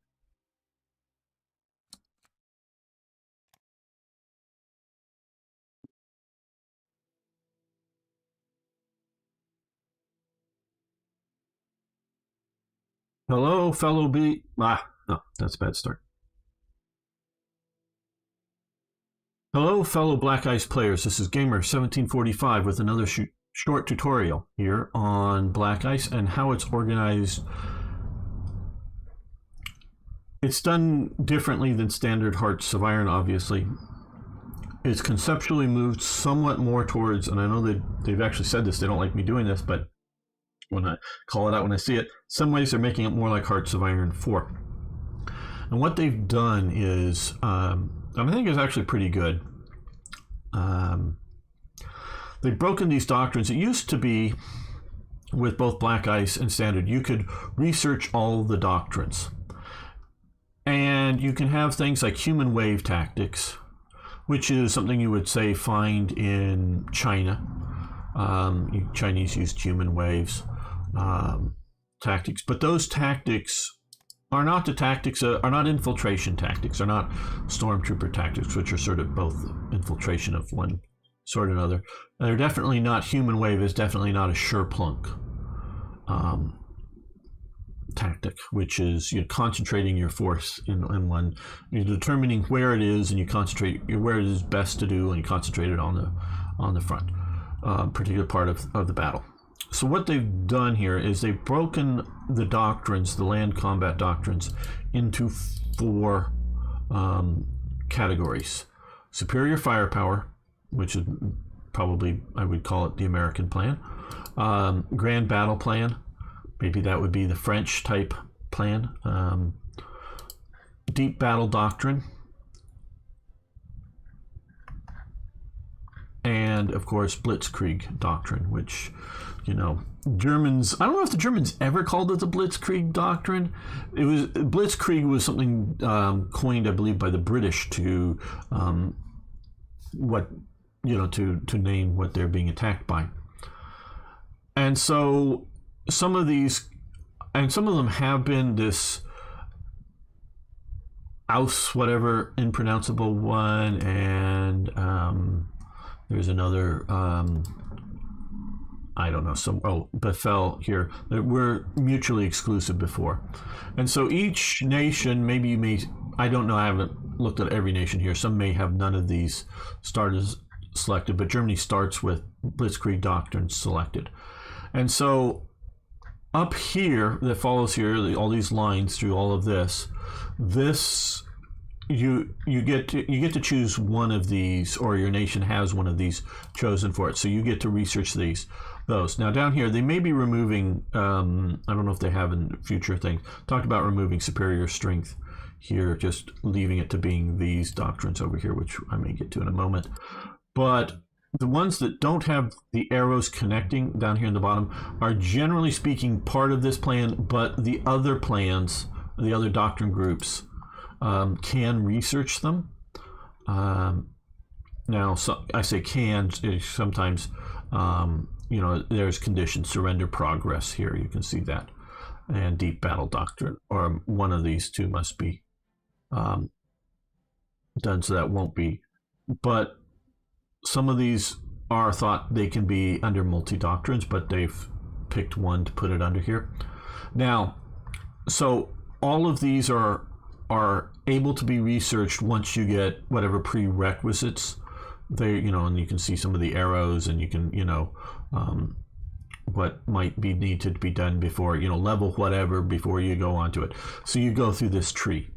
Hello, fellow no, that's a bad start. Hello, fellow Black Ice players. This is Gamer1745 with another short tutorial here on Black Ice and how it's organized. It's done differently than standard Hearts of Iron, obviously. It's conceptually moved somewhat more towards, and I know that they've actually said this, they don't like me doing this, but when I call it out when I see it. Some ways they're making it more like Hearts of Iron 4. And what they've done is, I think it's actually pretty good. They've broken these doctrines. It used to be, with both Black Ice and Standard, you could research all the doctrines. And you can have things like human wave tactics, which is something you would say find in China. Chinese used human waves tactics, but those tactics are not are not infiltration tactics, are not stormtrooper tactics, which are sort of both infiltration of one sort or another. They're definitely not, human wave is definitely not a Sherplunk tactic, which is concentrating your force in one. You're determining where it is, and you concentrate where it is best to do, and you concentrate it on the front, particular part of the battle. So what they've done here is they've broken the doctrines, the land combat doctrines, into 4 categories: superior firepower, which is probably, I would call it the American plan; grand battle plan, maybe that would be the French type plan; deep battle doctrine; and of course Blitzkrieg Doctrine, which Germans, I don't know if the Germans ever called it the Blitzkrieg Doctrine. Blitzkrieg was something coined, I believe, by the British to to name what they're being attacked by. And so some of them have been this Aus, whatever, impronounceable one, and there's another, I don't know, Befell here, that were mutually exclusive before. And so each nation, I don't know, I haven't looked at every nation here, some may have none of these starters selected, but Germany starts with Blitzkrieg Doctrine selected. And so up here, that follows here, all these lines through all of this, you get to choose one of these, or your nation has one of these chosen for it. So you get to research those. Now down here, they may be removing, I don't know if they have in future things, talked about removing superior strength here, just leaving it to being these doctrines over here, which I may get to in a moment. But the ones that don't have the arrows connecting down here in the bottom are generally speaking part of this plan, but the other plans, the other doctrine groups, can research them. Now, I say can, sometimes, there's conditions, surrender progress here, you can see that, and deep battle doctrine, or one of these two must be done, so that won't be. But some of these are thought they can be under multi-doctrines, but they've picked one to put it under here. Now, so all of these are able to be researched once you get whatever prerequisites they, and you can see some of the arrows, and you can, what might be needed to be done before, level whatever before you go onto it. So you go through this tree.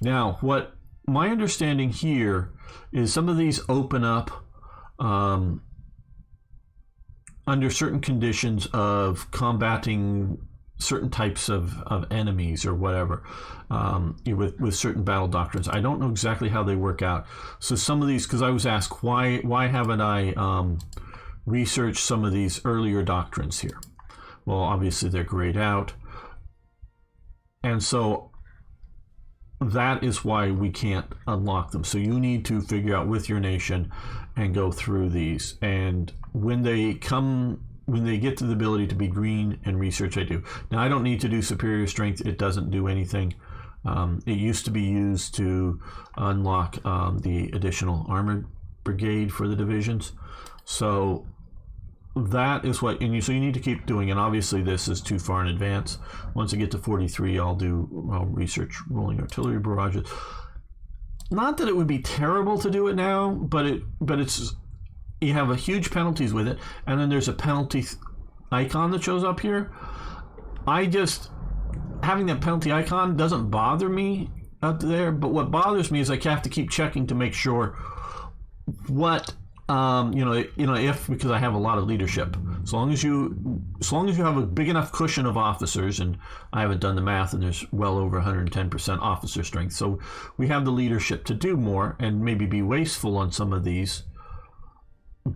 Now, what my understanding here is some of these open up under certain conditions of combating certain types of enemies or whatever, with certain battle doctrines. I don't know exactly how they work out. So some of these, because I was asked why haven't I researched some of these earlier doctrines here? Well, obviously they're grayed out, and so that is why we can't unlock them. So you need to figure out with your nation and go through these, and when they get to the ability to be green and research, I do. Now, I don't need to do superior strength. It doesn't do anything. It used to be used to unlock the additional armored brigade for the divisions. So that is what, so you need to keep doing, and obviously this is too far in advance. Once I get to 43, I'll research rolling artillery barrages. Not that it would be terrible to do it now, but it's, you have a huge penalties with it, and then there's a penalty icon that shows up here. Having that penalty icon doesn't bother me up there, but what bothers me is I have to keep checking to make sure what if because I have a lot of leadership, as long as you have a big enough cushion of officers, and I haven't done the math, and there's well over 110% officer strength, so we have the leadership to do more and maybe be wasteful on some of these.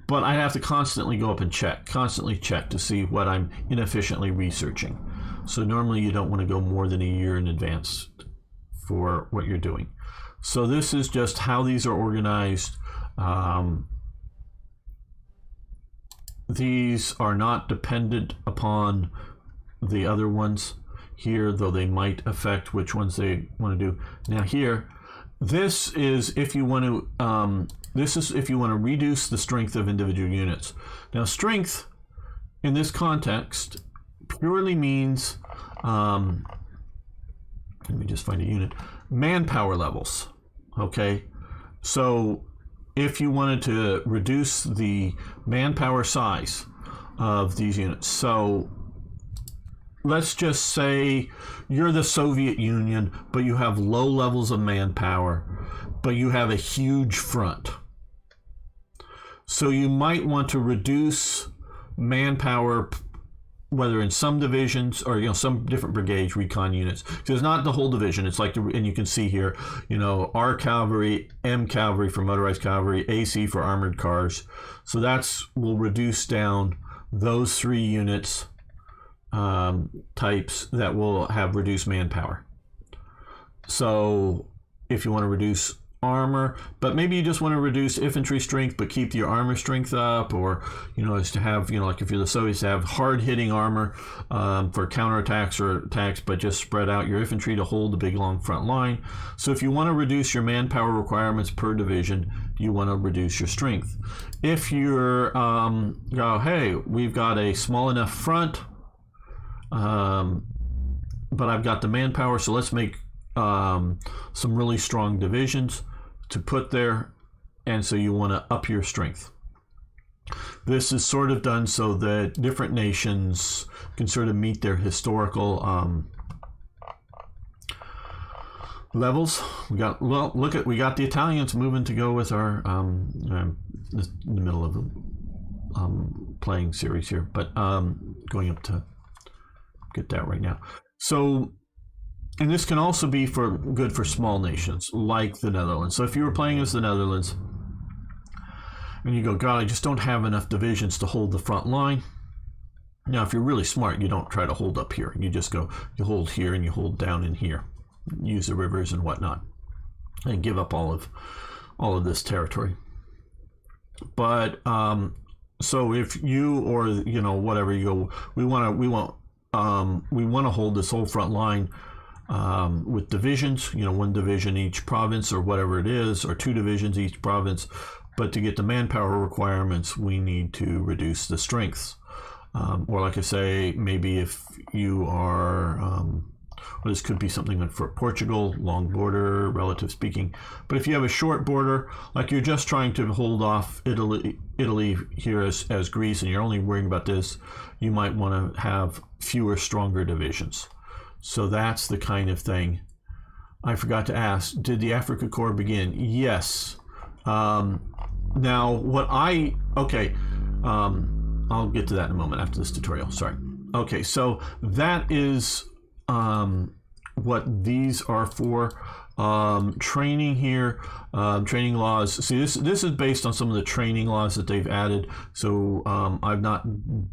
But I have to constantly go up and check to see what I'm inefficiently researching. So normally you don't want to go more than a year in advance for what you're doing. So this is just how these are organized. These are not dependent upon the other ones here, though they might affect which ones they want to do. Now here, this is if you want to reduce the strength of individual units. Now strength in this context purely means, let me just find a unit, manpower levels. Okay, so if you wanted to reduce the manpower size of these units, so let's just say you're the Soviet Union, but you have low levels of manpower, but you have a huge front. So you might want to reduce manpower, whether in some divisions or some different brigades, recon units. So it's not the whole division. It's like, and you can see here, R cavalry, M cavalry for motorized cavalry, AC for armored cars. So will reduce down those 3 units types that will have reduced manpower. So if you want to reduce armor, but maybe you just want to reduce infantry strength but keep your armor strength up, or is to have like if you're the Soviets, to have hard hitting armor for counterattacks or attacks, but just spread out your infantry to hold the big long front line. So if you want to reduce your manpower requirements per division, you want to reduce your strength. If you're hey, we've got a small enough front, but I've got the manpower, so let's make some really strong divisions to put there, and so you want to up your strength. This is sort of done so that different nations can sort of meet their historical levels. We got the Italians moving to go with our in the middle of the playing series here, but going up to get that right now. So, and this can also be good for small nations like the Netherlands. So if you were playing as the Netherlands and you go, God, I just don't have enough divisions to hold the front line. Now, if you're really smart, you don't try to hold up here. You just go, you hold here and you hold down in here. Use the rivers and whatnot, and give up all of this territory. But so if you or whatever, you go, we want to hold this whole front line with divisions, 1 division each province or whatever it is, or 2 divisions each province. But to get the manpower requirements, we need to reduce the strengths. Or like I say, maybe if you are, this could be something like for Portugal, long border, relative speaking. But if you have a short border, like you're just trying to hold off Italy here as Greece, and you're only worrying about this, you might want to have fewer, stronger divisions. So that's the kind of thing. I forgot to ask, did the Africa Corps begin? Yes. Now, I'll get to that in a moment after this tutorial. Sorry. Okay, so that is what these are for. Training here, training laws. See, this is based on some of the training laws that they've added. So I've not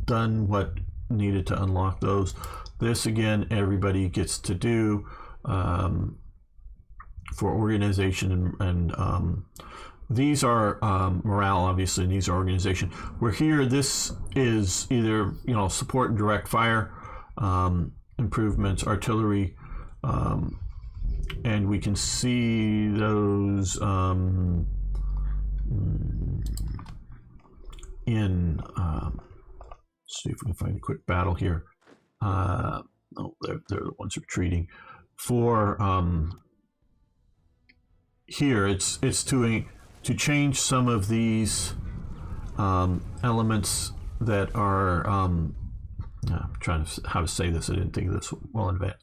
done what needed to unlock those. This, again, everybody gets to do for organization, and these are morale, obviously, and these are organization. Where here, this is either support and direct fire, improvements, artillery, and we can see those in. Let's see if we can find a quick battle here. They're the ones retreating. For here, it's to change some of these elements that are. I'm trying to how to say this. I didn't think of this well in advance.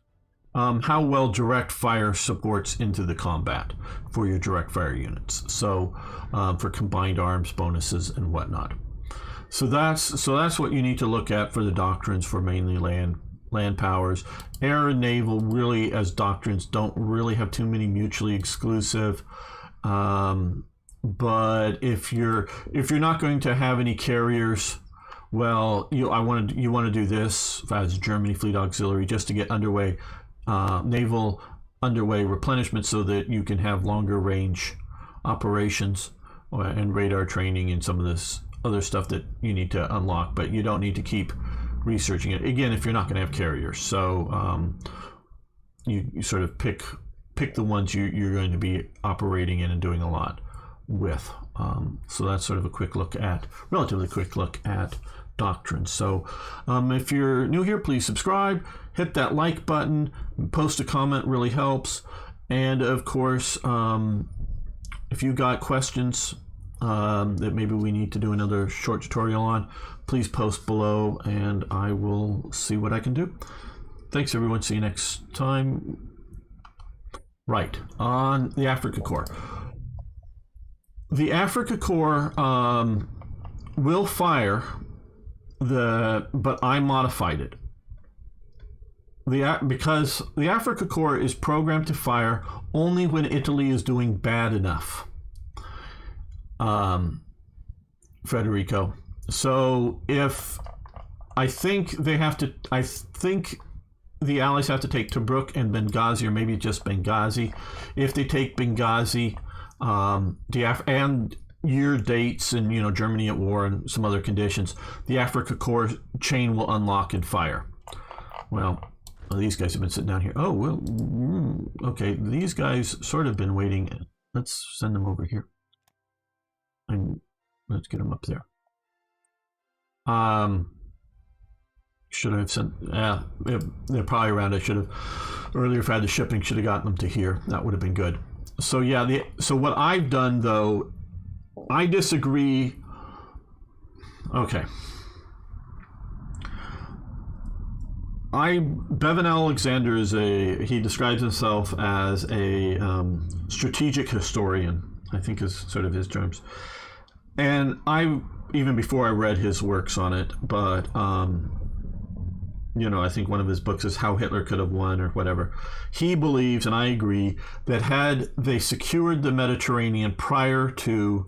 how well direct fire supports into the combat for your direct fire units. So for combined arms bonuses and whatnot. So that's what you need to look at for the doctrines for mainly land powers. Air and naval really, as doctrines, don't really have too many mutually exclusive. But if you're not going to have any carriers, well, you want to do this as Germany Fleet Auxiliary just to get underway naval underway replenishment so that you can have longer range operations and radar training and some of this other stuff that you need to unlock, but you don't need to keep researching it again if you're not going to have carriers. So you sort of pick the ones you're going to be operating in and doing a lot with. So that's sort of a relatively quick look at doctrine. So if you're new here, please subscribe, hit that like button, post a comment, really helps. And of course, if you got questions that maybe we need to do another short tutorial on, please post below and I will see what I can do. Thanks everyone, see you next time. Right, on the Africa Corps. The Africa Corps will fire but I modified it. Because the Africa Corps is programmed to fire only when Italy is doing bad enough. Federico. So I think the Allies have to take Tobruk and Benghazi, or maybe just Benghazi. If they take Benghazi, and year dates and Germany at war and some other conditions, the Africa Corps chain will unlock and fire. Well, these guys have been sitting down here. Oh, well, okay. These guys sort of been waiting. Let's send them over here. And let's get them up there. Should I have sent? Yeah, they're probably around. I should have earlier, if I had the shipping, should have gotten them to here. That would have been good. So yeah, so what I've done though, I disagree. Okay. Bevan Alexander he describes himself as a strategic historian, I think is sort of his terms. And even before I read his works on it, but I think one of his books is How Hitler Could Have Won or whatever. He believes, and I agree, that had they secured the Mediterranean prior to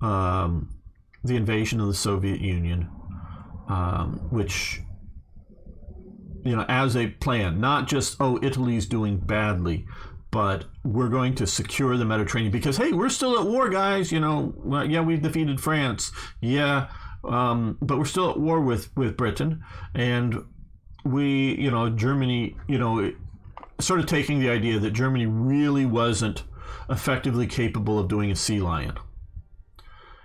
the invasion of the Soviet Union, which, as a plan, not just, Italy's doing badly, but we're going to secure the Mediterranean because, hey, we're still at war, guys. Well, yeah, we've defeated France. Yeah, but we're still at war with Britain. And we, Germany, sort of taking the idea that Germany really wasn't effectively capable of doing a sea lion.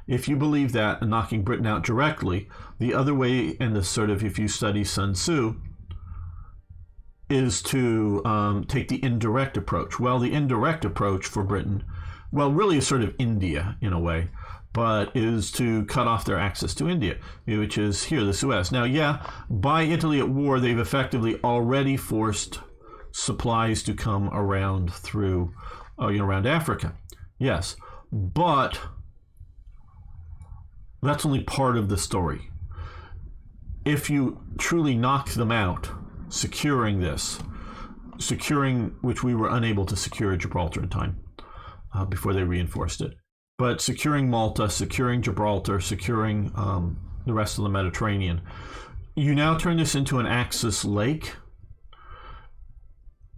If you believe that and knocking Britain out directly, the other way, and if you study Sun Tzu, is to take the indirect approach. Well, the indirect approach for Britain, really is sort of India in a way, but is to cut off their access to India, which is here, the Suez. Now, yeah, by Italy at war, they've effectively already forced supplies to come around through, around Africa. Yes, but that's only part of the story. If you truly knock them out, securing which we were unable to secure at Gibraltar in time before they reinforced it, but securing Malta, securing Gibraltar, securing the rest of the Mediterranean, you now turn this into an Axis lake,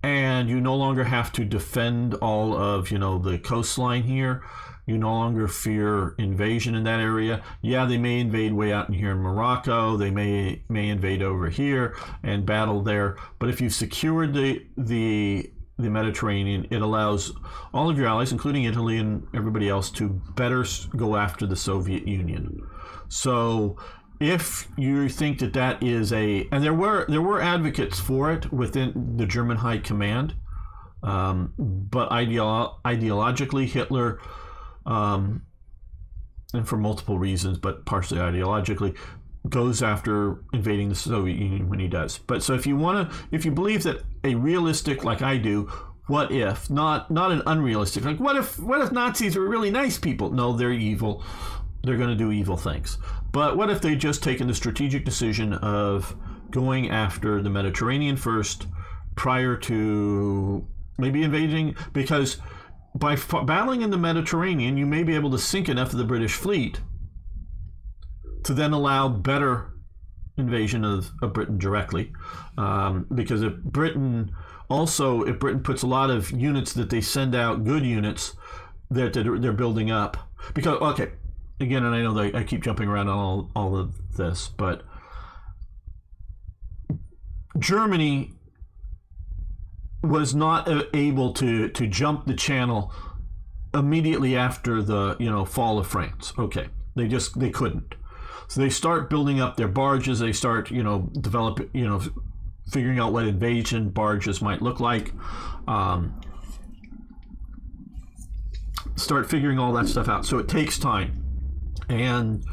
and you no longer have to defend all of the coastline here. You no longer fear invasion in that area. Yeah, they may invade way out in here in Morocco. They may invade over here and battle there. But if you've secured the Mediterranean, it allows all of your allies, including Italy and everybody else, to better go after the Soviet Union. So if you think that is and there were advocates for it within the German High Command, but ideologically Hitler, and for multiple reasons, but partially ideologically, goes after invading the Soviet Union when he does. But so if you believe that a realistic, like I do, what if, not an unrealistic, like what if Nazis were really nice people? No, they're evil. They're going to do evil things. But what if they just taken the strategic decision of going after the Mediterranean first prior to maybe invading? Because by battling in the Mediterranean, you may be able to sink enough of the British fleet to then allow better invasion of Britain directly. Because if Britain puts a lot of units that they send out, good units that they're building up. Because, okay, again, and I know that I keep jumping around on all of this, but Germany was not able to jump the channel immediately after the fall of France. Okay, they couldn't. So they start building up their barges. They start figuring out what invasion barges might look like. Start figuring all that stuff out. So it takes time and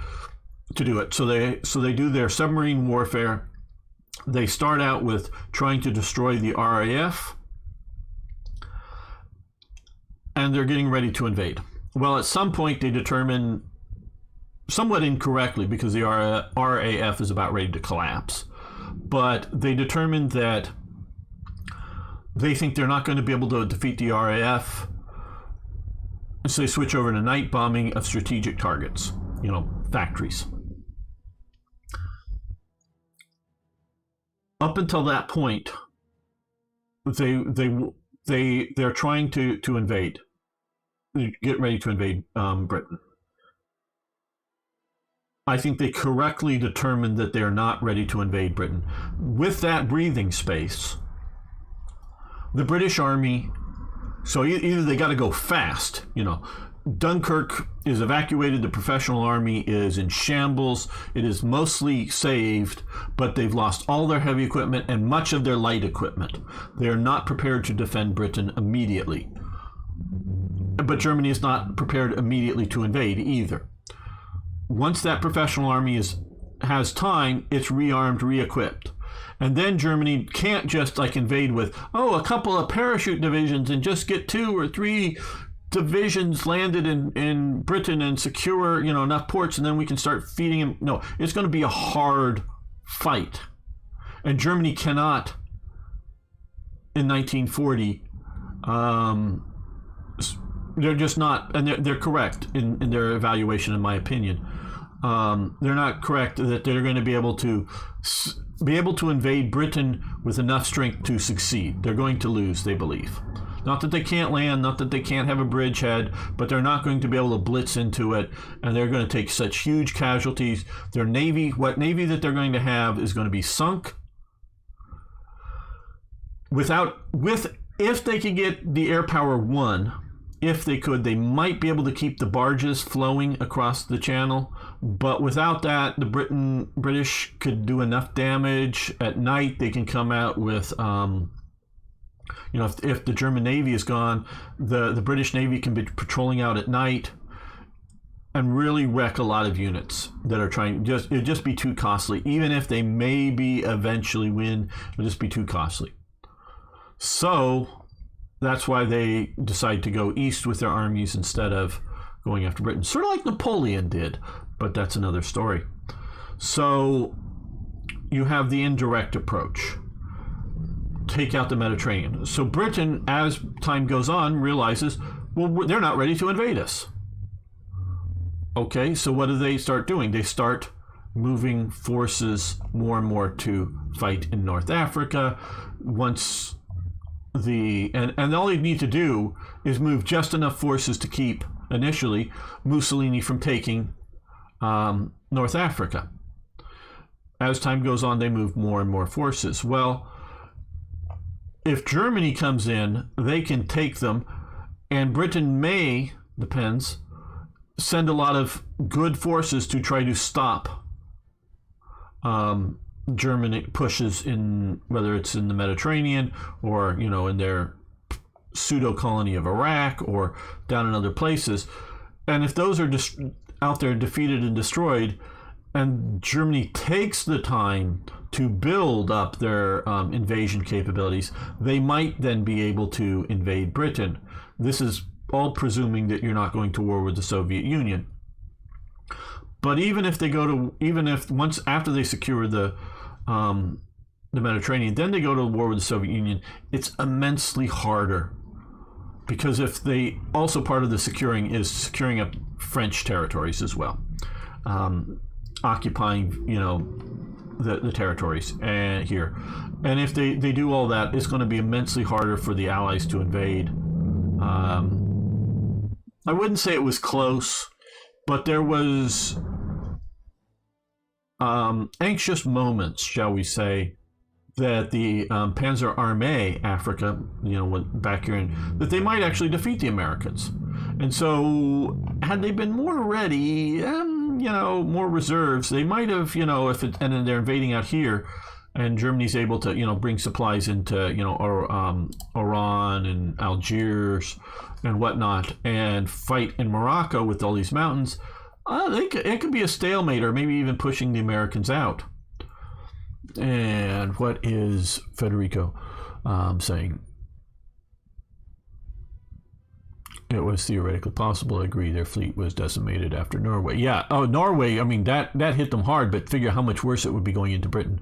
to do it. So they do their submarine warfare. They start out with trying to destroy the RAF, and they're getting ready to invade. Well, at some point they determine, somewhat incorrectly, because the RAF is about ready to collapse, but they determined that they think they're not going to be able to defeat the RAF, so they switch over to night bombing of strategic targets, factories. Up until that point, they're trying to invade, get ready to invade Britain. I think they correctly determined that they're not ready to invade Britain. With that breathing space, the British Army, so either they got to go fast, Dunkirk is evacuated, the professional army is in shambles, it is mostly saved, but they've lost all their heavy equipment and much of their light equipment. They are not prepared to defend Britain immediately. But Germany is not prepared immediately to invade either. Once that professional army has time, it's rearmed, re-equipped. And then Germany can't just invade with, a couple of parachute divisions and just get 2 or 3 divisions landed in Britain and secure, enough ports, and then we can start feeding them. No, it's going to be a hard fight. And Germany cannot, in 1940, they're just not, and they're correct in their evaluation, in my opinion. They're not correct that they're going to be able to invade Britain with enough strength to succeed. They're going to lose, they believe. Not that they can't land, not that they can't have a bridgehead, but they're not going to be able to blitz into it, and they're going to take such huge casualties. Their navy, what navy that they're going to have is going to be sunk. If they could get the air power one, if they could, they might be able to keep the barges flowing across the channel. But without that, the British could do enough damage. At night, they can come out with, if the German Navy is gone, the British Navy can be patrolling out at night and really wreck a lot of units that are trying. It'd just be too costly. Even if they maybe eventually win, it'll just be too costly. So that's why they decide to go east with their armies instead of going after Britain. Sort of like Napoleon did, but that's another story. So you have the indirect approach. Take out the Mediterranean. So Britain, as time goes on, realizes, well, they're not ready to invade us. Okay, so what do they start doing? They start moving forces more and more to fight in North Africa. Once and all they need to do is move just enough forces to keep, initially, Mussolini from taking North Africa. As time goes on, they move more and more forces. Well, if Germany comes in, they can take them, and Britain may, depends, send a lot of good forces to try to stop German pushes in, whether it's in the Mediterranean or, in their pseudo colony of Iraq or down in other places. And if those are out there defeated and destroyed, and Germany takes the time to build up their invasion capabilities, they might then be able to invade Britain. This is all presuming that you're not going to war with the Soviet Union. But even if once after they secure the Mediterranean, then they go to war with the Soviet Union, it's immensely harder. Because if they also part of the securing up French territories as well, occupying the territories here, and if they do all that, it's going to be immensely harder for the Allies to invade. I wouldn't say it was close, but there was anxious moments, shall we say, that the Panzer Armee Africa, went back here, that they might actually defeat the Americans. And so, had they been more ready, more reserves, they might have, and then they're invading out here, and Germany's able to, bring supplies into, Oran and Algiers and whatnot, and fight in Morocco with all these mountains. It could be a stalemate, or maybe even pushing the Americans out. And what is Federico saying? It was theoretically possible. I agree. Their fleet was decimated after Norway. Yeah. Oh, Norway. I mean, that hit them hard. But figure how much worse it would be going into Britain.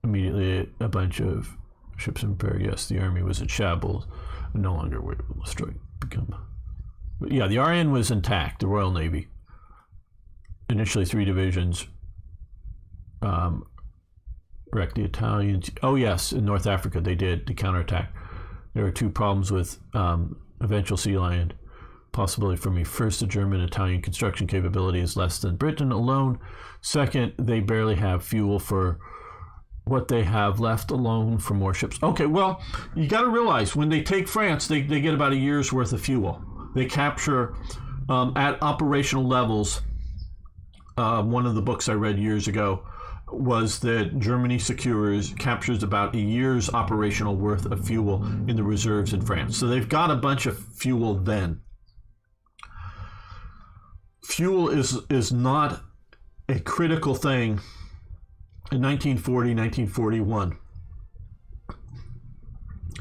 Immediately, a bunch of ships in repair. Yes, the army was in shambles. No longer would become. But yeah, the RN was intact. The Royal Navy. Initially, 3 divisions. Wrecked the Italians. Oh yes, in North Africa they did the counterattack. There were 2 problems with eventual sea land possibility for me. First, the German-Italian construction capability is less than Britain alone. Second, they barely have fuel for what they have left alone for more ships. Okay, well, you got to realize when they take France, they get about a year's worth of fuel. They capture at operational levels. One of the books I read years ago was that Germany captures about a year's operational worth of fuel in the reserves in France. So they've got a bunch of fuel then. Fuel is not a critical thing in 1940, 1941.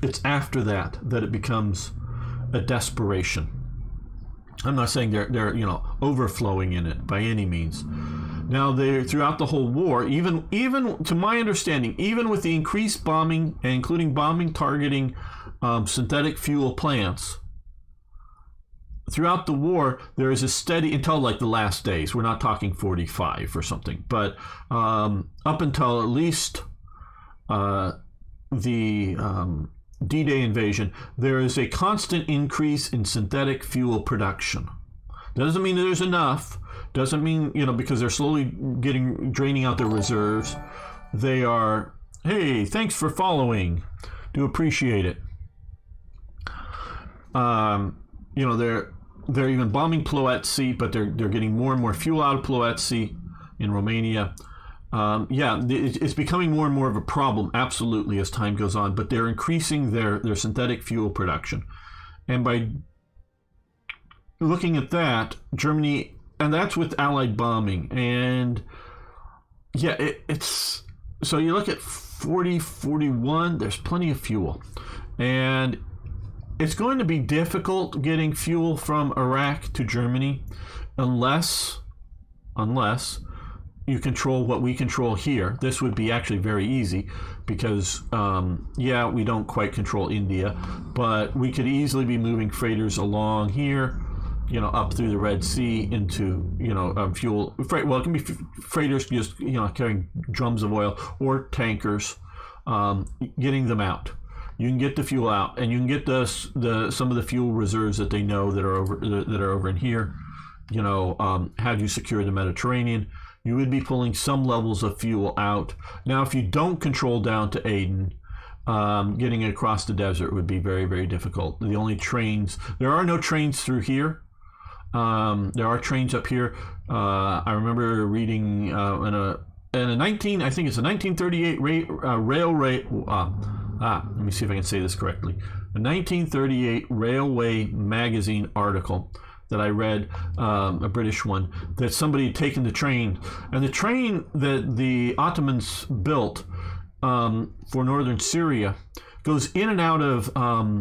It's after that it becomes a desperation. I'm not saying they're overflowing in it by any means. Now, throughout the whole war, even to my understanding, even with the increased bombing, including bombing targeting synthetic fuel plants, throughout the war, there is a steady, until like the last days, we're not talking 45 or something, but up until at least the D-Day invasion, there is a constant increase in synthetic fuel production. Doesn't mean there's enough. Doesn't mean, because they're slowly draining out their reserves. They are, hey, thanks for following. Do appreciate it. They're even bombing Ploiești, but they're getting more and more fuel out of Ploiești in Romania. It's becoming more and more of a problem, absolutely, as time goes on, but they're increasing their synthetic fuel production. And by looking at that, Germany, and that's with Allied bombing, and it's, so you look at 40, 41, there's plenty of fuel. And it's going to be difficult getting fuel from Iraq to Germany unless you control what we control here. This would be actually very easy because, we don't quite control India, but we could easily be moving freighters along here, up through the Red Sea into, fuel. Well, it can be freighters just, carrying drums of oil, or tankers, getting them out. You can get the fuel out, and you can get some of the fuel reserves that they know that are over in here. How do you secure the Mediterranean? You would be pulling some levels of fuel out. Now, if you don't control down to Aden, getting across the desert would be very, very difficult. There are no trains through here. There are trains up here. I remember reading in a 1938 railway. Let me see if I can say this correctly. A 1938 Railway magazine article that I read, a British one, that somebody had taken the train, and the train that the Ottomans built for northern Syria goes in and out of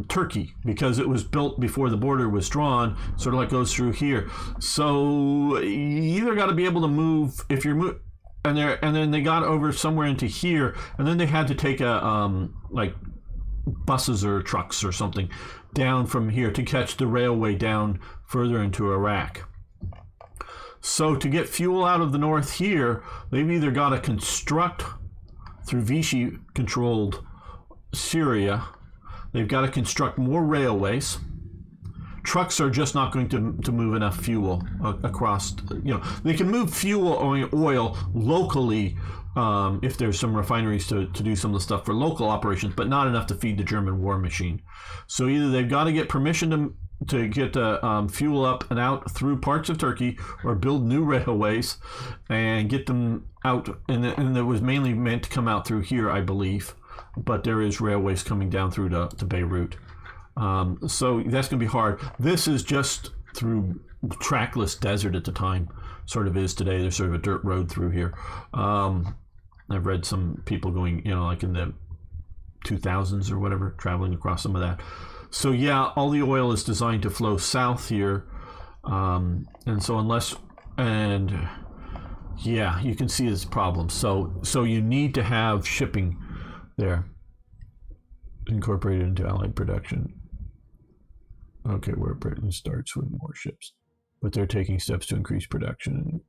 Turkey because it was built before the border was drawn, sort of like goes through here. So you either got to be able to move if you're and then they got over somewhere into here, and then they had to take a like buses or trucks or something down from here to catch the railway down further into Iraq. So to get fuel out of the north here, they've either got to construct through Vichy-controlled Syria, they've got to construct more railways. Trucks are just not going to move enough fuel across. They can move fuel or oil locally if there's some refineries to do some of the stuff for local operations, but not enough to feed the German war machine. So either they've got to get permission to get fuel up and out through parts of Turkey, or build new railways and get them out. And it was mainly meant to come out through here, I believe. But there is railways coming down through to Beirut. So that's going to be hard. This is just through trackless desert at the time, sort of is today. There's sort of a dirt road through here. I've read some people going, like in the 2000s or whatever, traveling across some of that. So yeah, all the oil is designed to flow south here. And so you can see this problem. So you need to have shipping there incorporated into Allied production. Okay, where Britain starts with more ships, but they're taking steps to increase production.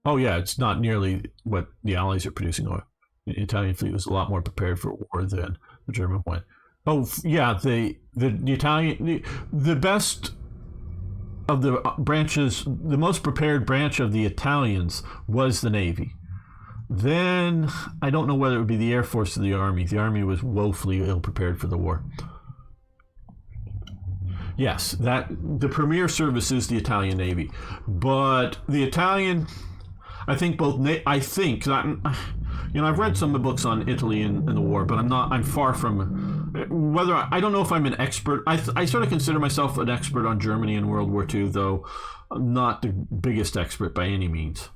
Oh yeah, it's not nearly what the Allies are producing oil. The Italian fleet was a lot more prepared for war than the German one. Oh yeah, the Italian, the best of the branches, the most prepared branch of the Italians was the Navy. Then I don't know whether it would be the Air Force or the Army. The Army was woefully ill prepared for the war. Yes, that the premier service is the Italian Navy, but the Italian, I think I've read some of the books on Italy and the war, but I'm far from I don't know if I'm an expert. I sort of consider myself an expert on Germany in World War II, though I'm not the biggest expert by any means.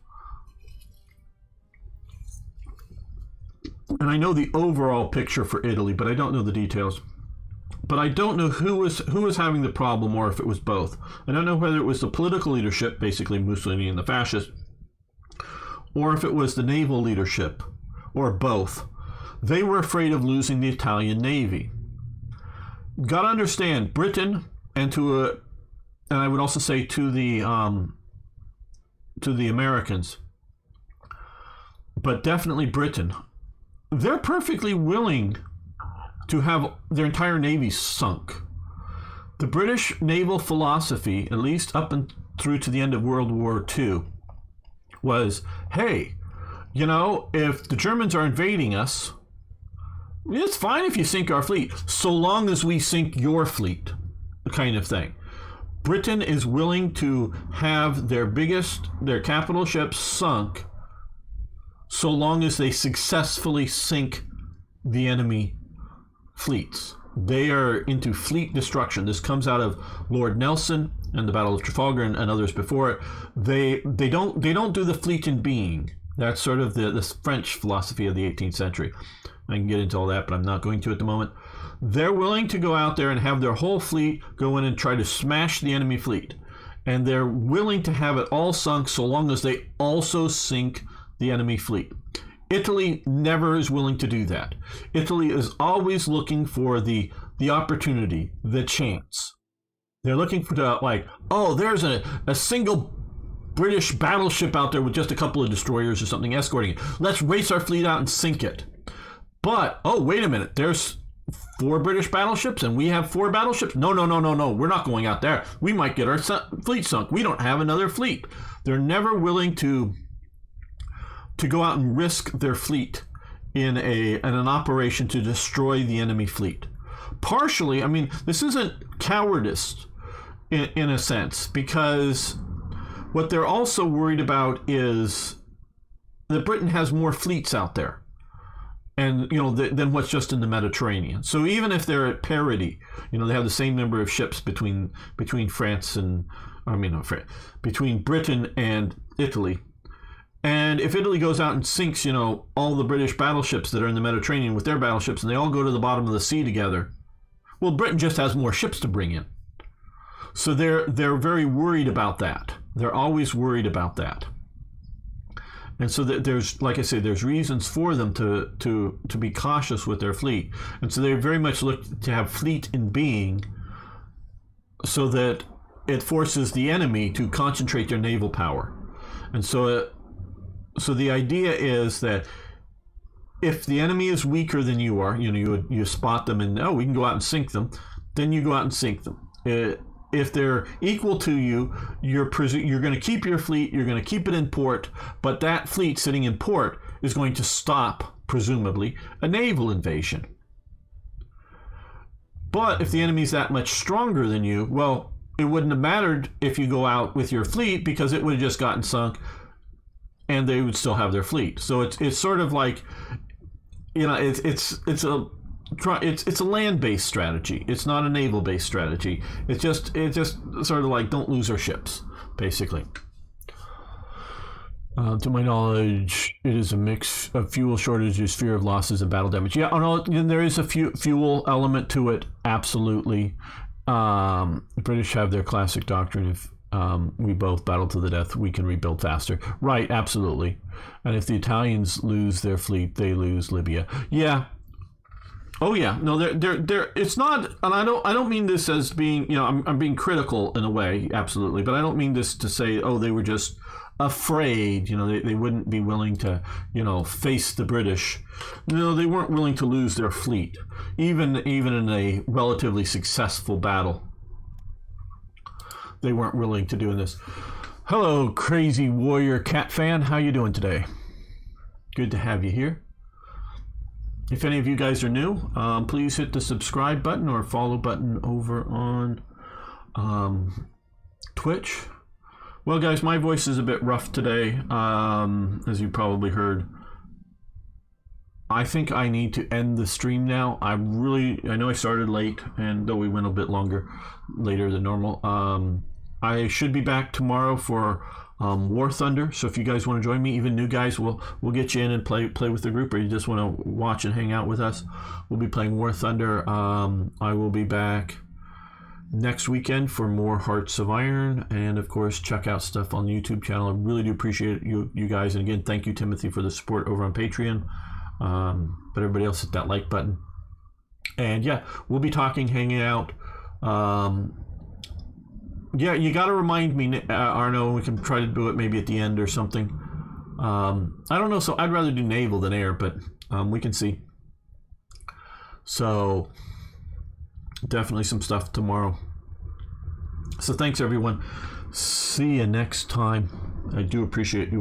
And I know the overall picture for Italy, but I don't know the details. But I don't know who was having the problem, or if it was both. I don't know whether it was the political leadership, basically Mussolini and the fascists, or if it was the naval leadership, or both. They were afraid of losing the Italian Navy. Got to understand, Britain, and I would also say to the Americans, but definitely Britain, they're perfectly willing to have their entire navy sunk. The British naval philosophy, at least up and through to the end of World War II, was, hey, if the Germans are invading us, it's fine if you sink our fleet, so long as we sink your fleet, kind of thing. Britain is willing to have their capital ships sunk so long as they successfully sink the enemy fleets. They are into fleet destruction. This comes out of Lord Nelson and the Battle of Trafalgar and others before it. They don't do the fleet in being. That's sort of the French philosophy of the 18th century. I can get into all that, but I'm not going to at the moment. They're willing to go out there and have their whole fleet go in and try to smash the enemy fleet. And they're willing to have it all sunk so long as they also sink the enemy fleet. Italy never is willing to do that. Italy is always looking for the opportunity, the chance. They're looking for there's a single British battleship out there with just a couple of destroyers or something escorting it. Let's race our fleet out and sink it. But, wait a minute, there's 4 British battleships and we have 4 battleships? No, we're not going out there. We might get our fleet sunk. We don't have another fleet. They're never willing to go out and risk their fleet in an operation to destroy the enemy fleet. Partially, this isn't cowardice in a sense, because what they're also worried about is that Britain has more fleets out there. and than what's just in the Mediterranean. So even if they're at parity, they have the same number of ships between France and between Britain and Italy. And if Italy goes out and sinks, all the British battleships that are in the Mediterranean with their battleships, and they all go to the bottom of the sea together, well, Britain just has more ships to bring in. So they're very worried about that. They're always worried about that. And so there's, like I say, there's reasons for them to be cautious with their fleet. And so they very much look to have fleet in being so that it forces the enemy to concentrate their naval power. And so the idea is that if the enemy is weaker than you are, you spot them and, we can go out and sink them, then you go out and sink them. If they're equal to you, you're going to keep your fleet, you're going to keep it in port, but that fleet sitting in port is going to stop, presumably, a naval invasion. But if the enemy's that much stronger than you, well, it wouldn't have mattered if you go out with your fleet because it would have just gotten sunk and they would still have their fleet. So it's sort of like, it's a land-based strategy. It's not a naval-based strategy. It's just sort of like, don't lose our ships, basically. To my knowledge, it is a mix of fuel shortages, fear of losses, and battle damage. Yeah, there is a fuel element to it, absolutely. The British have their classic doctrine: if we both battle to the death, we can rebuild faster. Right, absolutely. And if the Italians lose their fleet, they lose Libya. Yeah. Oh yeah, no, they're. It's not, and I don't mean this as being, I'm being critical in a way, absolutely, but I don't mean this to say, they were just afraid, they wouldn't be willing to, face the British. No, they weren't willing to lose their fleet, even in a relatively successful battle. They weren't willing to do this. Hello, crazy warrior cat fan, how you doing today? Good to have you here. If any of you guys are new, please hit the subscribe button or follow button over on Twitch. Well, guys, my voice is a bit rough today, as you probably heard. I think I need to end the stream now. I know I started late, and though we went a bit later than normal. I should be back tomorrow for War Thunder. So if you guys want to join me, even new guys, we'll get you in and play with the group, or you just want to watch and hang out with us. We'll be playing War Thunder. I will be back next weekend for more Hearts of Iron, and of course check out stuff on the YouTube channel. I really do appreciate you guys, and again, thank you, Timothy, for the support over on Patreon. But everybody else, hit that like button, and yeah, we'll be talking, hanging out. Yeah, you got to remind me, Arno. We can try to do it maybe at the end or something. I don't know. So I'd rather do naval than air, but we can see. So definitely some stuff tomorrow. So thanks, everyone. See you next time. I do appreciate you.